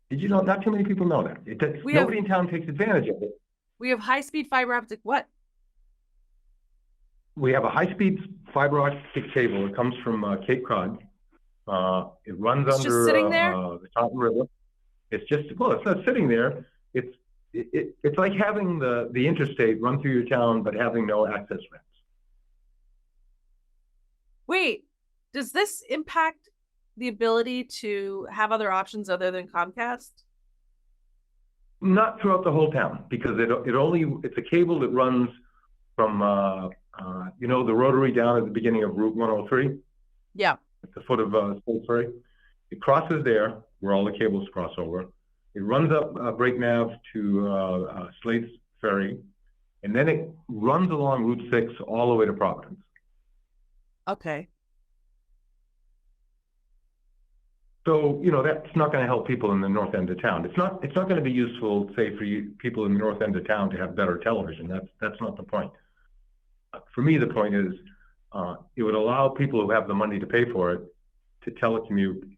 Did you know? Not too many people know that. Nobody in town takes advantage of it. We have high-speed fiber optic what? We have a high-speed fiber optic cable that comes from Cape Cod. It runs It's under just sitting there? the Taunton River. It's just, well, it's not sitting there. It's like having the interstate run through your town, but having no access ramps. Wait, does this impact the ability to have other options other than Comcast? Not throughout the whole town, because it's a cable that runs from you know, the rotary down at the beginning of Route 103, Yeah. at the foot of Slade Ferry. It crosses there where all the cables cross over. It runs up Break Nav to Slade Ferry, and then it runs along Route 6 all the way to Providence. Okay. So, you know, that's not going to help people in the north end of town. It's not going to be useful, say, for people in the north end of town to have better television. That's not the point. For me, the point is it would allow people who have the money to pay for it to telecommute.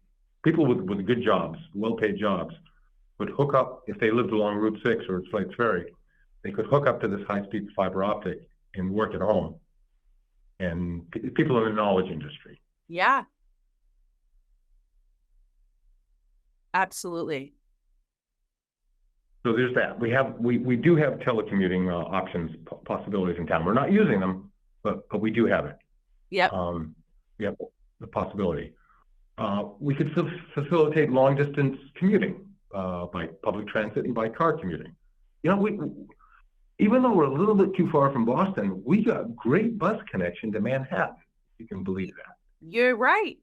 People with good jobs, well-paid jobs, would hook up, if they lived along Route 6 or Slade Ferry, they could hook up to this high-speed fiber optic and work at home. And people in the knowledge industry. Yeah. Absolutely. So there's that. We do have telecommuting options, possibilities in town. We're not using them, but we do have it. Yep. We have the possibility. We could facilitate long distance commuting by public transit and by car commuting. You know, even though we're a little bit too far from Boston, we got great bus connection to Manhattan. You can believe that. You're right.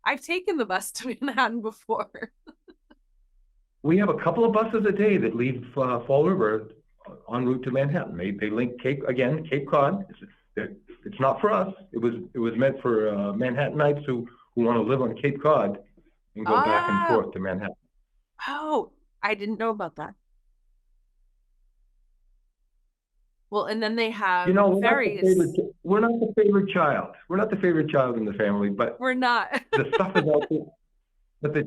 I've taken the bus to Manhattan before. We have a couple of buses a day that leave Fall River en route to Manhattan. They link Cape Cod. It's not for us. It was meant for Manhattanites who want to live on Cape Cod and go back and forth to Manhattan. Oh, I didn't know about that. Well, and then they have ferries. We're not the favorite child. We're not the favorite child in the family, but we're not. The stuff is out there. But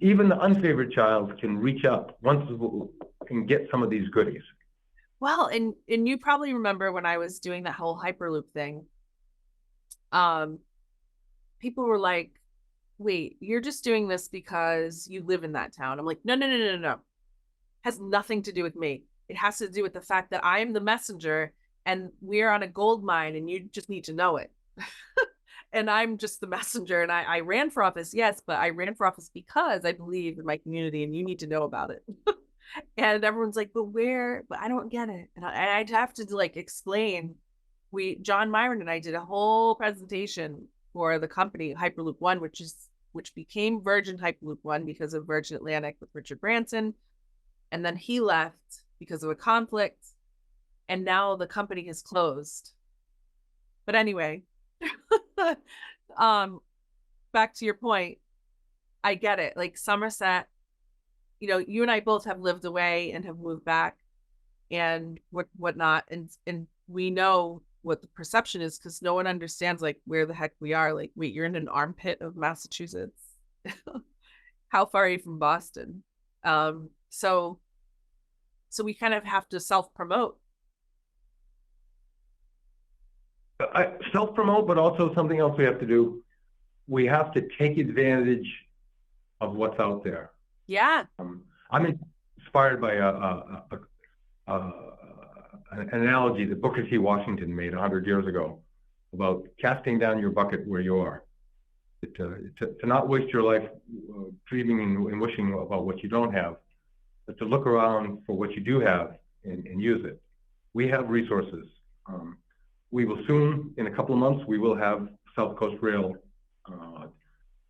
even the unfavored child can reach up and get some of these goodies. Well, and you probably remember when I was doing that whole Hyperloop thing. People were like, "Wait, you're just doing this because you live in that town." I'm like, "No. Has nothing to do with me. It has to do with the fact that I am the messenger and we're on a gold mine and you just need to know it." And I'm just the messenger. And I ran for office, yes, but I ran for office because I believe in my community and you need to know about it. And everyone's like, but I don't get it. And I'd have to like explain. John Myron and I did a whole presentation for the company Hyperloop One, which became Virgin Hyperloop One because of Virgin Atlantic with Richard Branson. And then he left because of a conflict. And now the company has closed. But anyway, back to your point, I get it. Like Somerset, you know, you and I both have lived away and have moved back and whatnot. And we know what the perception is, because no one understands like where the heck we are. Like, wait, you're in an armpit of Massachusetts. How far are you from Boston? So we kind of have to self-promote. Self-promote, but also something else we have to do. We have to take advantage of what's out there. Yeah. I'm inspired by an analogy that Booker T. Washington made 100 years ago about casting down your bucket where you are. To not waste your life dreaming and wishing about what you don't have, but to look around for what you do have and use it. We have resources. We will soon, in a couple of months, we will have South Coast Rail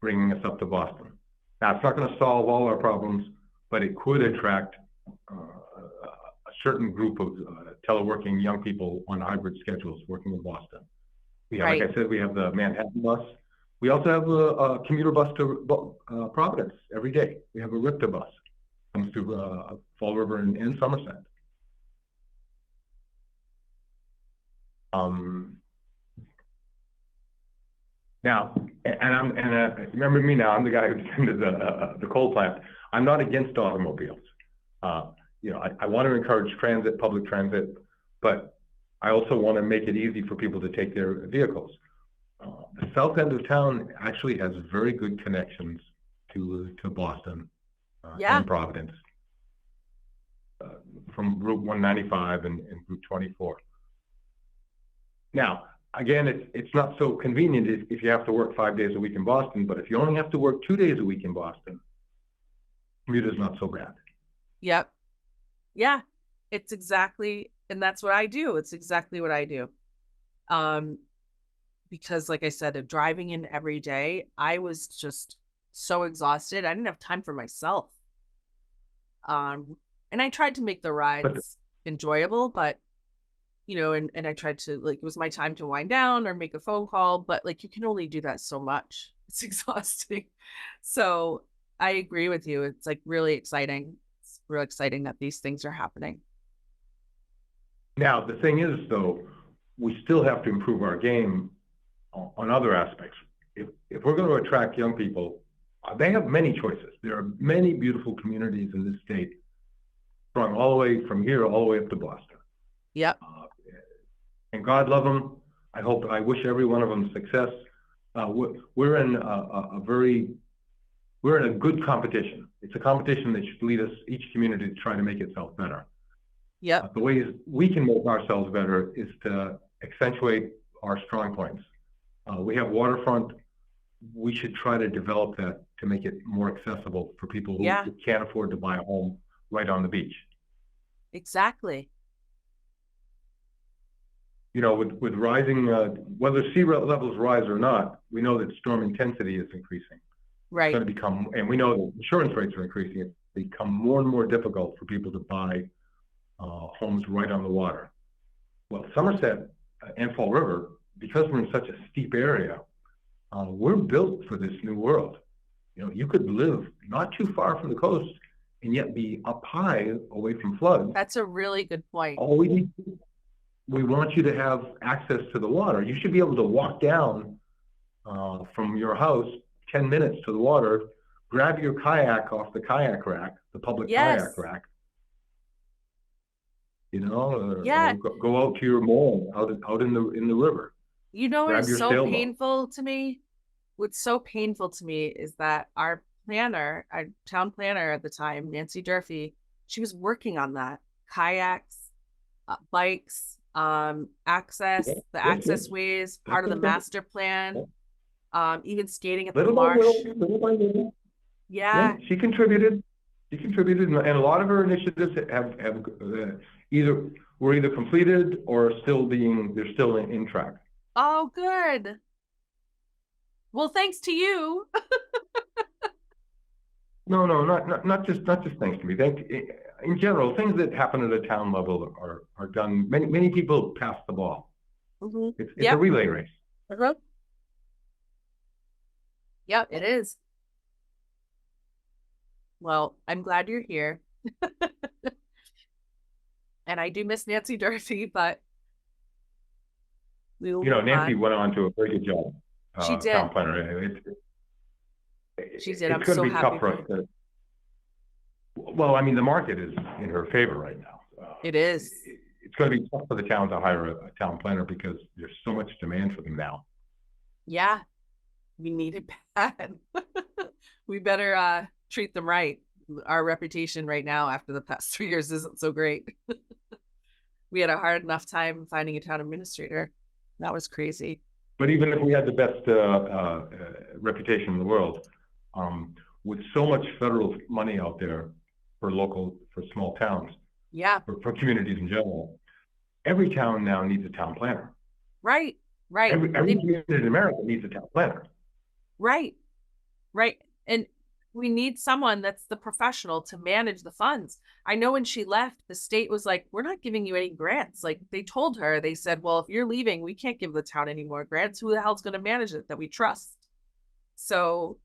bringing us up to Boston. Now, it's not going to solve all our problems, but it could attract a certain group of teleworking young people on hybrid schedules working in Boston. We have, Right. like I said, we have the Manhattan bus. We also have a commuter bus to Providence every day. We have a RIPTA bus, comes to Fall River and Somerset. Now, remember me now, I'm the guy who attended the coal plant. I'm not against automobiles. You know, I want to encourage transit, public transit, but I also want to make it easy for people to take their vehicles. The south end of town actually has very good connections to Boston and Providence from Route 195 and Route 24. Now, again, it's not so convenient if you have to work 5 days a week in Boston, but if you only have to work 2 days a week in Boston, commute is not so bad. Yep. Yeah, it's exactly, and that's what I do. It's exactly what I do. Because like I said, of driving in every day, I was just so exhausted. I didn't have time for myself. And I tried to make the rides enjoyable, but you know, and I tried to, like, it was my time to wind down or make a phone call, but like you can only do that so much. It's exhausting. So I agree with you. It's like really exciting. It's real exciting that these things are happening. Now, the thing is, though, we still have to improve our game on other aspects. If we're going to attract young people, they have many choices. There are many beautiful communities in this state, from all the way from here all the way up to Boston. Yep. And God love them. I wish every one of them success. We're in a good competition. It's a competition that should lead us, each community, to try to make itself better. Yep. The ways we can make ourselves better is to accentuate our strong points. We have waterfront. We should try to develop that to make it more accessible for people who can't afford to buy a home right on the beach. Exactly. You know, with rising, whether sea levels rise or not, we know that storm intensity is increasing. Right. It's going to become, and we know that insurance rates are increasing. It's become more and more difficult for people to buy homes right on the water. Well, Somerset and Fall River, because we're in such a steep area, we're built for this new world. You know, you could live not too far from the coast and yet be up high away from floods. That's a really good point. All we want you to have access to the water. You should be able to walk down from your house 10 minutes to the water, grab your kayak off the kayak rack, the public kayak rack, you know, go out to your mall out in the river. You know what is so painful to me? What's so painful to me is that our planner, our town planner at the time, Nancy Durfee, she was working on that. Kayaks, bikes, access, the access ways, part of the master plan, even skating at the marsh. Little by little. Yeah, she contributed. And a lot of her initiatives have were either completed or they're still in track. Oh, good. Well, thanks to you. No, not just thanks to me. In general, things that happen at a town level are done. Many people pass the ball. Mm-hmm. It's a relay race. Uh-huh. Yep, it is. Well, I'm glad you're here. And I do miss Nancy Durfee, but We will You know, move Nancy on. went on to a very good job, She town did. planner. She did. It's I'm going to so be tough happy for for us her. to, well, I mean, the market is in her favor right now. It is. It's going to be tough for the town to hire a town planner because there's so much demand for them now. Yeah, we need it bad. We better treat them right. Our reputation right now after the past 3 years isn't so great. We had a hard enough time finding a town administrator. That was crazy. But even if we had the best reputation in the world, um, with so much federal money out there for small towns, Yeah, for communities in general, every town now needs a town planner. right, right. Every community in America needs a town planner. Right, right. And we need someone that's the professional to manage the funds. I know when she left, the state was like, we're not giving you any grants. Like they told her, they said, well, if you're leaving, we can't give the town any more grants. Who the hell's going to manage it that we trust? So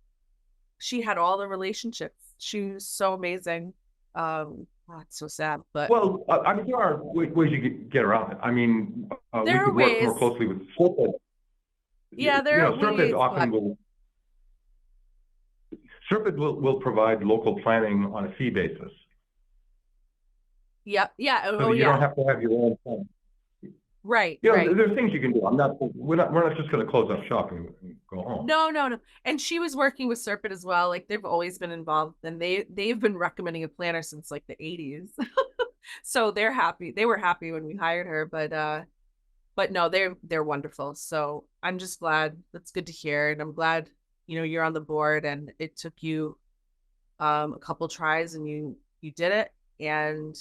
she had all the relationships. She was so amazing. Oh, it's so sad, but Well, I mean, there are ways you could get around it. I mean, we there are could work more ways. closely with SRPEDD. Yeah, You there are know, SRPEDD ways, often but will, SRPEDD will provide local planning on a fee basis. yeah, yeah. So Oh, that you yeah. don't have to have your own plan. Right, You know, right. there's things you can do. We're not just going to close up shop and go home. No, no, no. And she was working with Serpent as well. Like they've always been involved, and they've been recommending a planner since like the 80s. So they're happy. They were happy when we hired her, but no, they're wonderful. So I'm just glad. That's good to hear, and I'm glad you're on the board, and it took you a couple tries, and you did it, and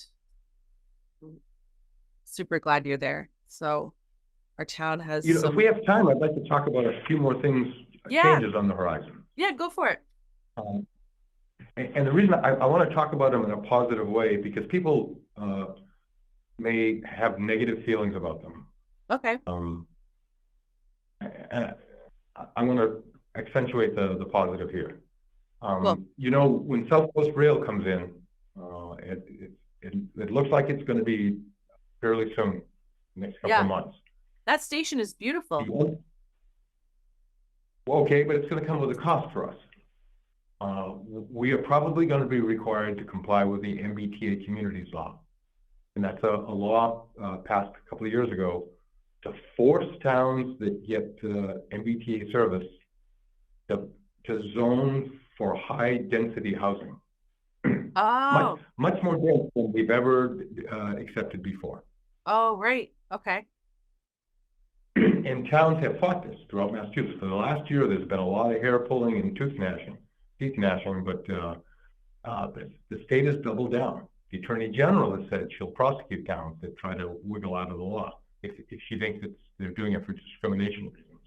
super glad you're there. So our town has You know, if we have time, I'd like to talk about a few more things, yeah, changes on the horizon. yeah, go for it. Um, and the reason I want to talk about them in a positive way, because people may have negative feelings about them. Okay. And I want to accentuate the positive here. Cool. You know, when South Coast Rail comes in, it looks like it's going to be fairly soon, next couple of months. That station is beautiful. Well, okay, but it's going to come with a cost for us. We are probably going to be required to comply with the MBTA communities law. And that's a law passed a couple of years ago to force towns that get MBTA service to zone for high density housing. Oh. Much more dense than we've ever accepted before. Oh, right. Okay. And towns have fought this throughout Massachusetts. For the last year, there's been a lot of hair pulling and teeth gnashing, but the state has doubled down. The Attorney General has said she'll prosecute towns that try to wiggle out of the law if she thinks they're doing it for discrimination reasons.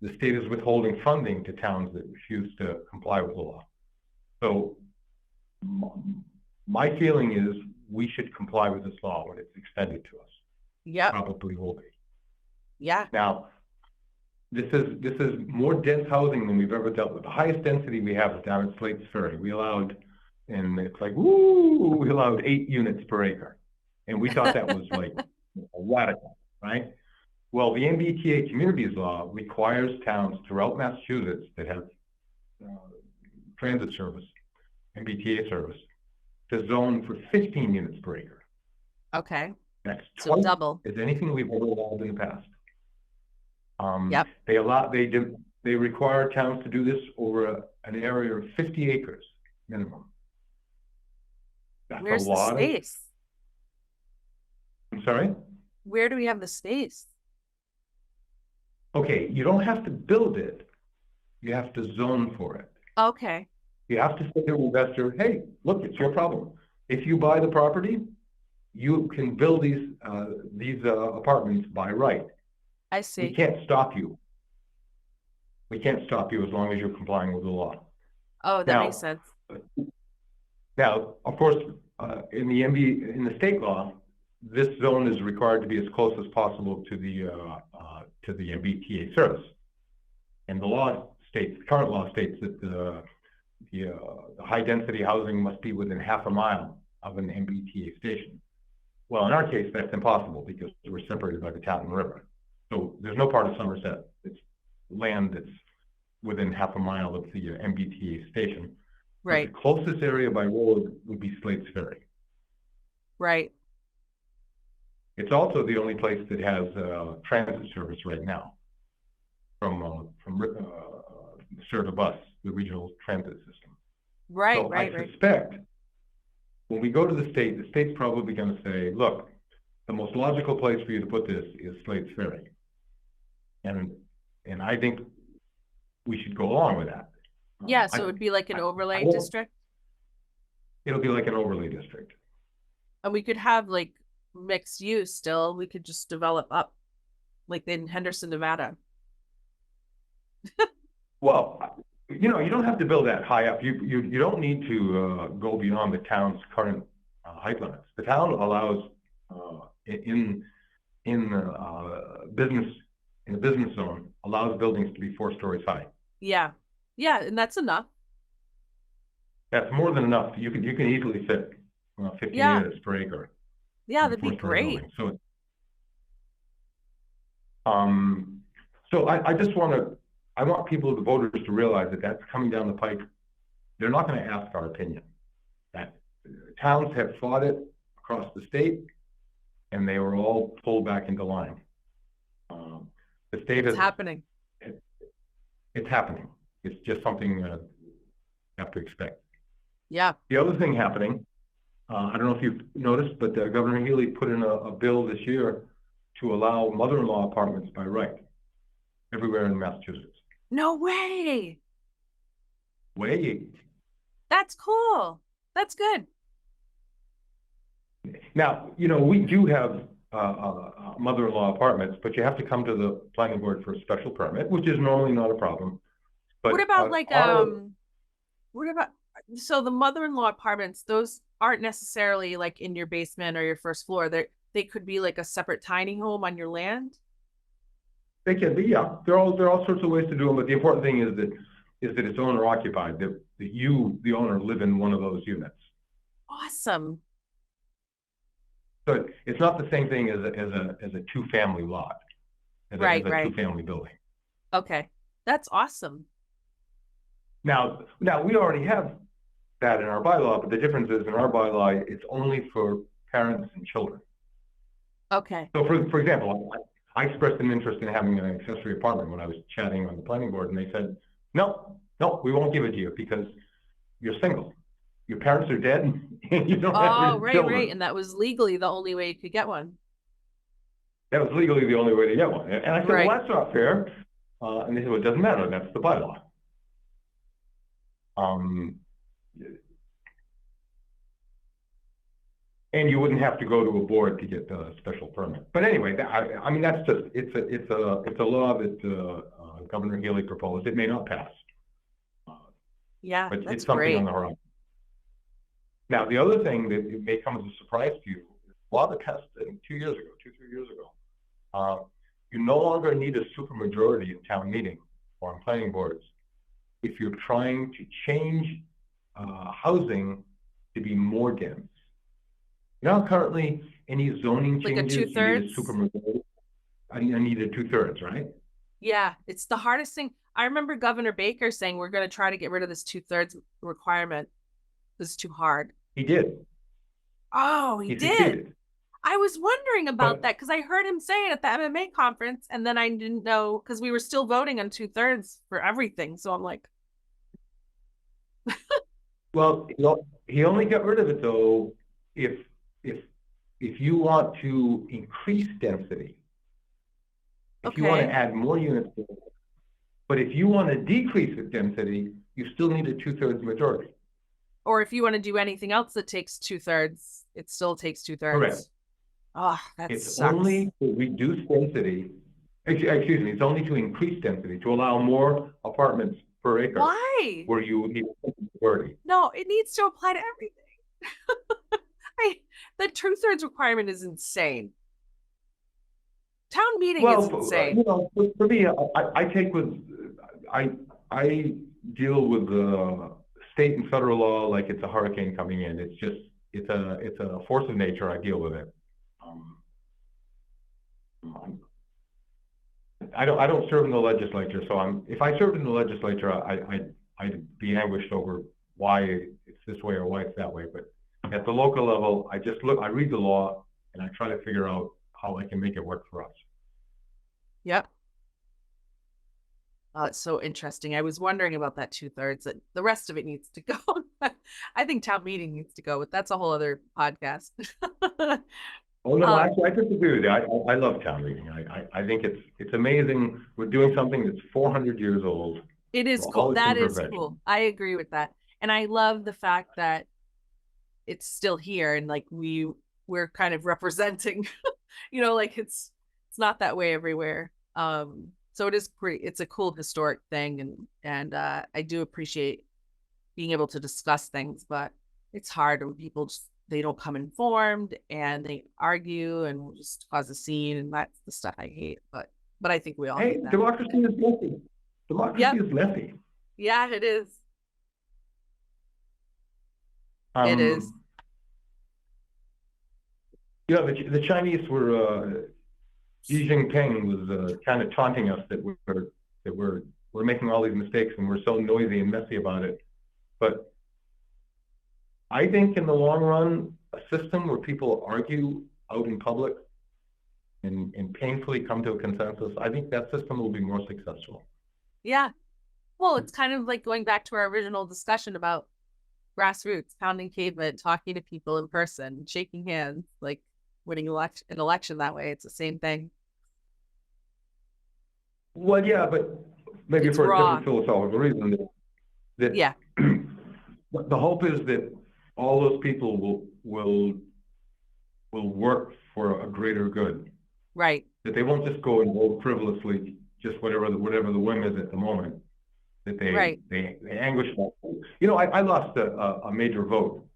The state is withholding funding to towns that refuse to comply with the law. So my feeling is we should comply with this law when it's extended to us. Yeah. Probably will be. Yeah. Now, this is more dense housing than we've ever dealt with. The highest density we have is down at Slate's Ferry. We allowed 8 units per acre. And we thought that was like radical, right? Well, the MBTA communities law requires towns throughout Massachusetts that have transit service, MBTA service, to zone for 15 units per acre. Okay. That's so twice double as anything we've ever allowed in the past. Yep. They require towns to do this over an area of 50 acres minimum. That's Where's a lot the space? I'm sorry? Where do we have the space? Okay, you don't have to build it. You have to zone for it. Okay. You have to say to an investor, hey, look, it's your problem. If you buy the property, you can build these apartments by right. I see. We can't stop you. We can't stop you as long as you're complying with the law. Oh, that makes sense. Now, of course, in the state law, this zone is required to be as close as possible to the MBTA service. And the current law states that the high density housing must be within half a mile of an MBTA station. well, in our case, that's impossible because we're separated by the Taunton River. So there's no part of Somerset. It's land that's within half a mile of the MBTA station. But the Right. closest area by road would be Slate's Ferry. Right. It's also the only place that has transit service right now from Serta Bus, the regional transit system. Right. So I Right. Right. suspect when we go to the state's probably going to say, look, the most logical place for you to put this is Slate's Ferry. And I think we should go along with that. Yeah. So it would be like an overlay won't- district, It'll be like an overlay district. and we could have like mixed use still. We could just develop up like in Henderson, Nevada. Well, you know, you don't have to build that high up. You don't need to go beyond the town's current height limits. The town allows in the business zone allows buildings to be 4 stories high. Yeah. Yeah. And that's enough. That's more than enough. You can easily fit 15 Yeah. units per acre. Yeah. in a That'd be 4-story great. building. So I just I want people, the voters, to realize that that's coming down the pike. They're not going to ask our opinion. That towns have fought it across the state, and they were all pulled back into line. The state It's is happening. It's happening. It's just something you have to expect. Yeah. The other thing happening, I don't know if you've noticed, but Governor Healy put in a bill this year to allow mother-in-law apartments by right everywhere in Massachusetts. No way. Way. That's cool. That's good. Now, you know, we do have mother-in-law apartments, but you have to come to the planning board for a special permit, which is normally not a problem. But What about like what about so the mother-in-law apartments, those aren't necessarily like in your basement or your first floor. They could be like a separate tiny home on your land. they can be, yeah. There are all sorts of ways to do them, but the important thing is that it's owner occupied, that you, the owner, live in one of those units. Awesome. So it's not the same thing as a 2-family lot, as a 2-family building. Okay. That's awesome. Now we already have that in our bylaw, but the difference is in our bylaw, it's only for parents and children. Okay. So for example, I expressed an interest in having an accessory apartment when I was chatting on the planning board, and they said, no, we won't give it to you because you're single. Your parents are dead and you don't have any children. Right. And that was legally the only way you could get one. That was legally the only way to get one. And I said, Right. well, that's not fair. And they said, well, it doesn't matter. That's the bylaw. And you wouldn't have to go to a board to get the special permit. But anyway, I mean, that's just, it's a law that Governor Healy proposed. It may not pass. Yeah, But that's it's something great. on the horizon. Now, the other thing that it may come as a surprise to you, a law that passed 2 years ago, 2-3 years ago, you no longer need a supermajority in town meeting or on planning boards if you're trying to change housing to be more dense. You know, currently any zoning Like a changes, you need a 2/3? supermajority. I need a 2/3, right? Yeah, it's the hardest thing. I remember Governor Baker saying we're going to try to get rid of this 2/3 requirement. This is too hard. He did. Oh, he did. Succeeded. I was wondering about But- that because I heard him say it at the MMA conference, and then I didn't know because we were still voting on 2/3 for everything. So I'm like, Well, he only got rid of it though if you want to increase density, if you want to Okay. add more units, but if you want to decrease the density, you still need a 2/3 majority. or if you want to do anything else that takes 2/3, it still takes 2/3. Correct. Oh, that It's sucks. only to reduce density. Excuse me. It's only to increase density to allow more apartments per acre. Why? Where you need a majority. No, it needs to apply to everything. The 2/3 requirement is insane. Town meeting is insane. You know, for me, I take with I deal with state and federal law like it's a hurricane coming in. It's just it's a force of nature. I deal with it. I don't serve in the legislature, so if I served in the legislature, I'd be anguished over why it's this way or why it's that way. But at the local level, I read the law and I try to figure out how I can make it work for us. Yep. It's so interesting. I was wondering about that 2/3. That the rest of it needs to go. I think town meeting needs to go, but that's a whole other podcast. Oh no, actually, I disagree with you. I love town meeting. I think it's amazing. We're doing something that's 400 years old. It is cool. That is cool. I agree with that, and I love the fact that it's still here, and like we're kind of representing. Like it's not that way everywhere. So it is pretty. It's a cool historic thing, and I do appreciate being able to discuss things, but it's hard when people they don't come informed and they argue and just cause a scene, and that's the stuff I hate. But I think we all hate that. Democracy is messy. Democracy is messy. Yeah, it is. It is. Yeah, the Chinese were Xi Jinping was kind of taunting us that we're making all these mistakes and we're so noisy and messy about it. But I think in the long run, a system where people argue out in public and painfully come to a consensus, I think that system will be more successful. Yeah. Well, it's kind of like going back to our original discussion about grassroots, pounding pavement, talking to people in person, shaking hands, like winning an election that way. It's the same thing. Well, yeah, but maybe it's for a different philosophical reason that yeah. The hope is that all those people will work for a greater good. Right. That they won't just go and vote frivolously, just whatever the whim is at the moment. That they anguish about. I lost a major vote.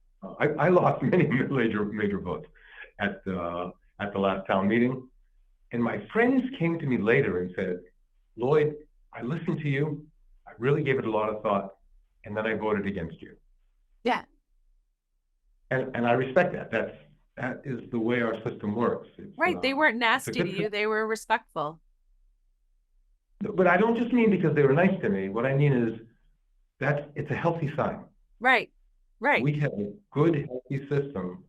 I lost many major votes at the last town meeting, and my friends came to me later and said, "Lloyd, I listened to you. I really gave it a lot of thought, and then I voted against you." Yeah. And I respect that. That is the way our system works. Right. They weren't nasty to you. They were respectful. But I don't just mean because they were nice to me. What I mean is it's a healthy sign. Right. Right. We have a good, healthy system.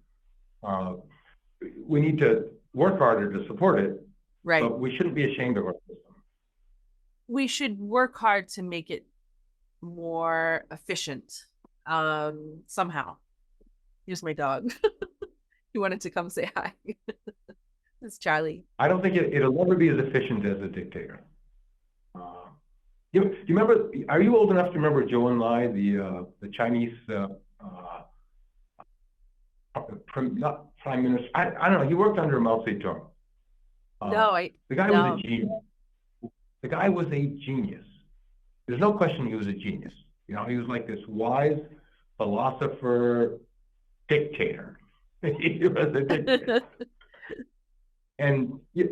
We need to work harder to support it. Right. But we shouldn't be ashamed of our system. We should work hard to make it more efficient. Somehow. Here's my dog. He wanted to come say hi. It's Charlie. I don't think it'll never be as efficient as a dictator. You remember? Are you old enough to remember Zhou Enlai, the Chinese not prime minister? I don't know. He worked under Mao Zedong. The guy was a genius. The guy was a genius. There's no question he was a genius. He was like this wise philosopher dictator. He was a dictator. And he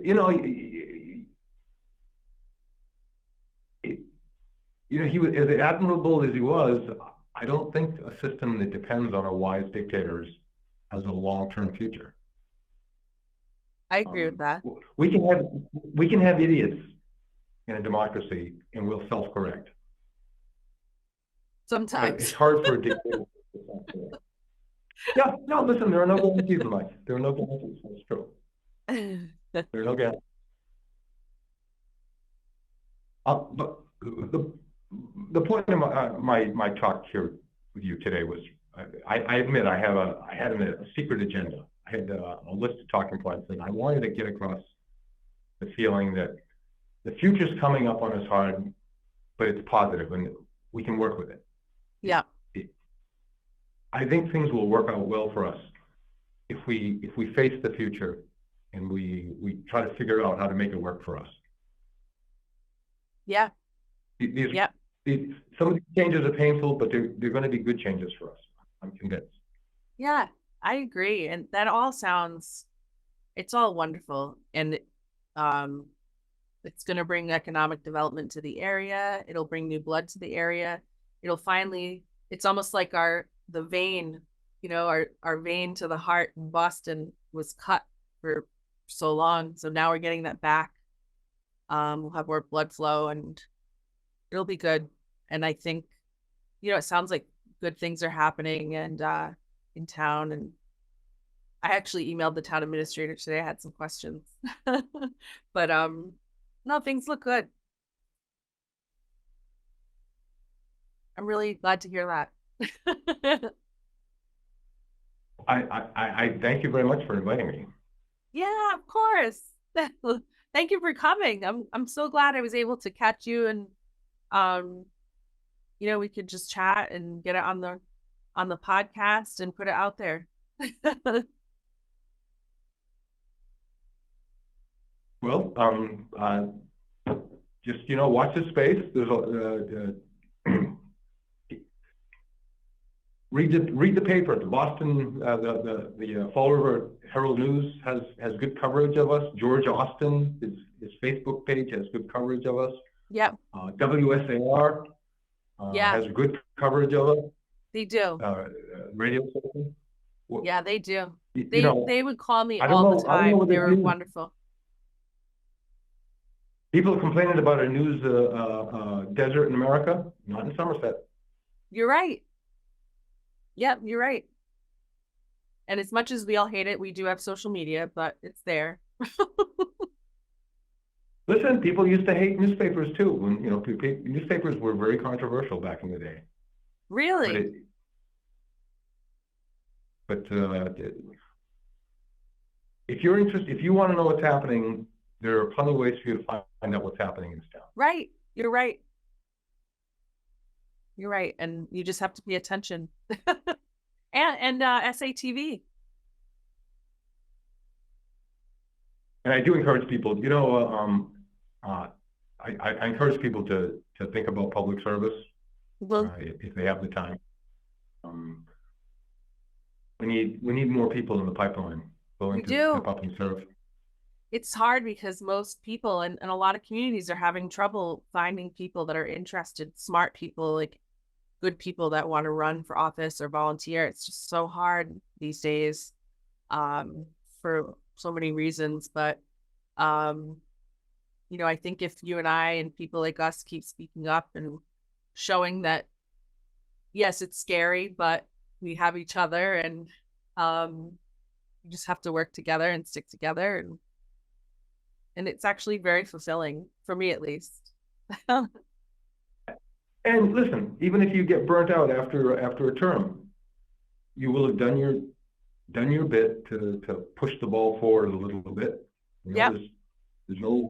was as admirable as he was. I don't think a system that depends on a wise dictator has a long-term future. I agree with that. We can have idiots in a democracy, and we'll self-correct. Sometimes it's hard for a dictator to self-correct. Yeah, no, listen, there are no guarantees in life. There are no guarantees. That's true. There are no guarantees. But the point of my talk here with you today was, I admit I had a secret agenda. I had a list of talking points, and I wanted to get across the feeling that the future's coming up on us hard, but it's positive, and we can work with it. Yeah. I think things will work out well for us if we face the future and we try to figure out how to make it work for us. Yeah. Some of these changes are painful, but they're going to be good changes for us. I'm convinced. Yeah, I agree. And that all sounds, it's all wonderful. And it's going to bring economic development to the area. It'll bring new blood to the area. It's almost like the vein, our vein to the heart in Boston was cut for so long. So now we're getting that back. We'll have more blood flow and it'll be good. And I think, it sounds like good things are happening and in town. And I actually emailed the town administrator today. I had some questions. But no, things look good. I'm really glad to hear that. I thank you very much for inviting me. Yeah, of course. Thank you for coming. I'm so glad I was able to catch you and we could just chat and get it on the podcast and put it out there. Well, just watch this space. There's read the paper. The Boston, the Fall River Herald News has good coverage of us. George Austin, his Facebook page has good coverage of us. Yep. WSAR has good coverage of us. They do. Radio station. Well, yeah, they do. They would call me all the time. They were wonderful. People complaining about a news desert in America, not in Somerset. You're right. Yep, you're right. And as much as we all hate it, we do have social media, but it's there. Listen, people used to hate newspapers too. When newspapers were very controversial back in the day. Really? But if you're interested, if you want to know what's happening, there are plenty of ways for you to find out what's happening in this town. Right. You're right. You're right. And you just have to pay attention. and SATV. And I do encourage people, I encourage people to think about public service if they have the time. We need more people in the pipeline willing to step up and serve. It's hard because most people and a lot of communities are having trouble finding people that are interested, smart people, like good people that want to run for office or volunteer. It's just so hard these days for so many reasons. But, I think if you and I and people like us keep speaking up and showing that, yes, it's scary, but we have each other and you just have to work together and stick together. And it's actually very fulfilling for me, at least. And listen, even if you get burnt out after a term, you will have done your bit to push the ball forward a little bit. There's no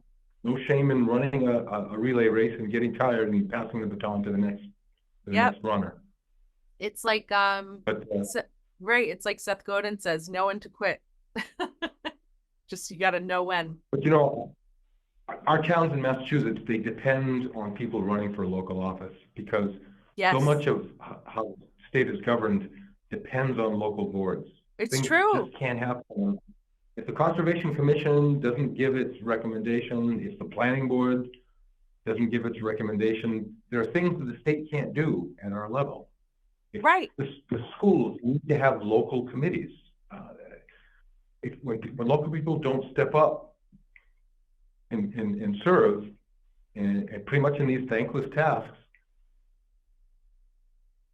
shame in running a relay race and getting tired and passing the baton to the next runner. It's like right. It's like Seth Godin says, know when to quit. Just you got to know when. But our towns in Massachusetts, they depend on people running for local office because so much of how the state is governed depends on local boards. It's true. Just can't happen. If the Conservation Commission doesn't give its recommendation, if the Planning Board doesn't give its recommendation, there are things that the state can't do at our level. Right. The schools need to have local committees. When local people don't step up and serve, and pretty much in these thankless tasks,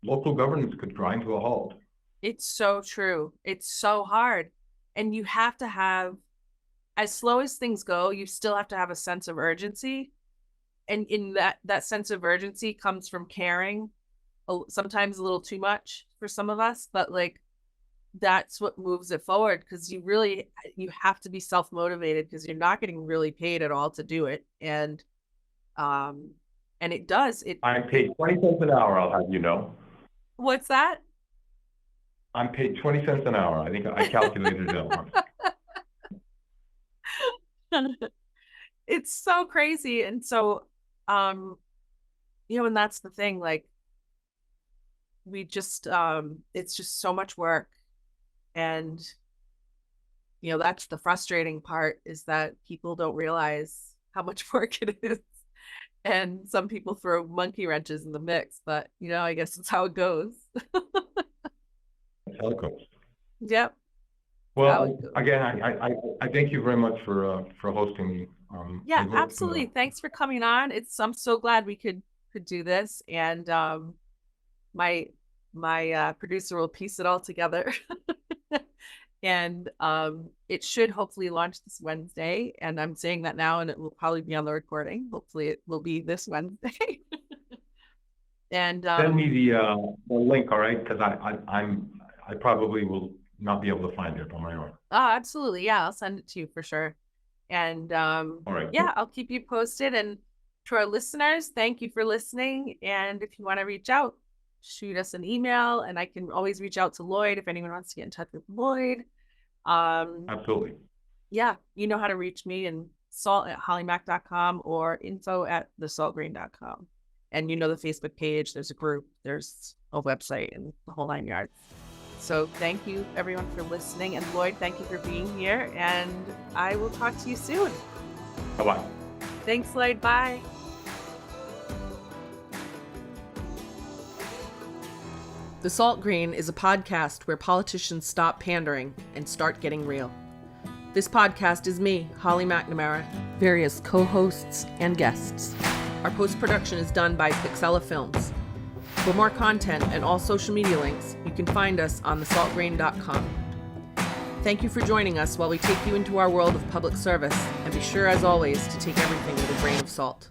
local governance could grind to a halt. It's so true. It's so hard. And you have to have, as slow as things go, you still have to have a sense of urgency. And in that sense of urgency comes from caring, sometimes a little too much for some of us, but that's what moves it forward, because you have to be self-motivated because you're not getting really paid at all to do it. And it does. I'm paid 20 cents an hour, I'll have you know. What's that? I'm paid 20 cents an hour. I think I calculated it out once. It's so crazy. And so, and that's the thing, we just, it's just so much work. And, that's the frustrating part, is that people don't realize how much work it is. And some people throw monkey wrenches in the mix, but, I guess it's how it goes. That's how it goes. Yep. how it Well, goes. again, I thank you very much for hosting me. I Yeah, look, absolutely. Thanks for coming on. I'm so glad we could do this, and my producer will piece it all together. And it should hopefully launch this Wednesday. And I'm saying that now, and it will probably be on the recording. Hopefully, it will be this Wednesday. And send me the link, all right? Because I probably will not be able to find it on my own. oh, absolutely, yeah, I'll send it to you for sure. And All right. yeah, I'll keep you posted. And to our listeners, thank you for listening. And if you want to reach out, shoot us an email, and I can always reach out to Lloyd if anyone wants to get in touch with Lloyd. Absolutely. Yeah, you know how to reach me, and salt@hollymac.com or info@thesaltgrain.com. And you know the Facebook page, there's a group, there's a website, and the whole 9 yards. So thank you everyone for listening. And Lloyd, thank you for being here. And I will talk to you soon. Bye-bye. Thanks, Lloyd. Bye. The Salt Green is a podcast where politicians stop pandering and start getting real. This podcast is me, Holly McNamara, various co-hosts and guests. Our post-production is done by Pixella Films. For more content and all social media links, you can find us on thesaltgrain.com. Thank you for joining us while we take you into our world of public service, and be sure, as always, to take everything with a grain of salt.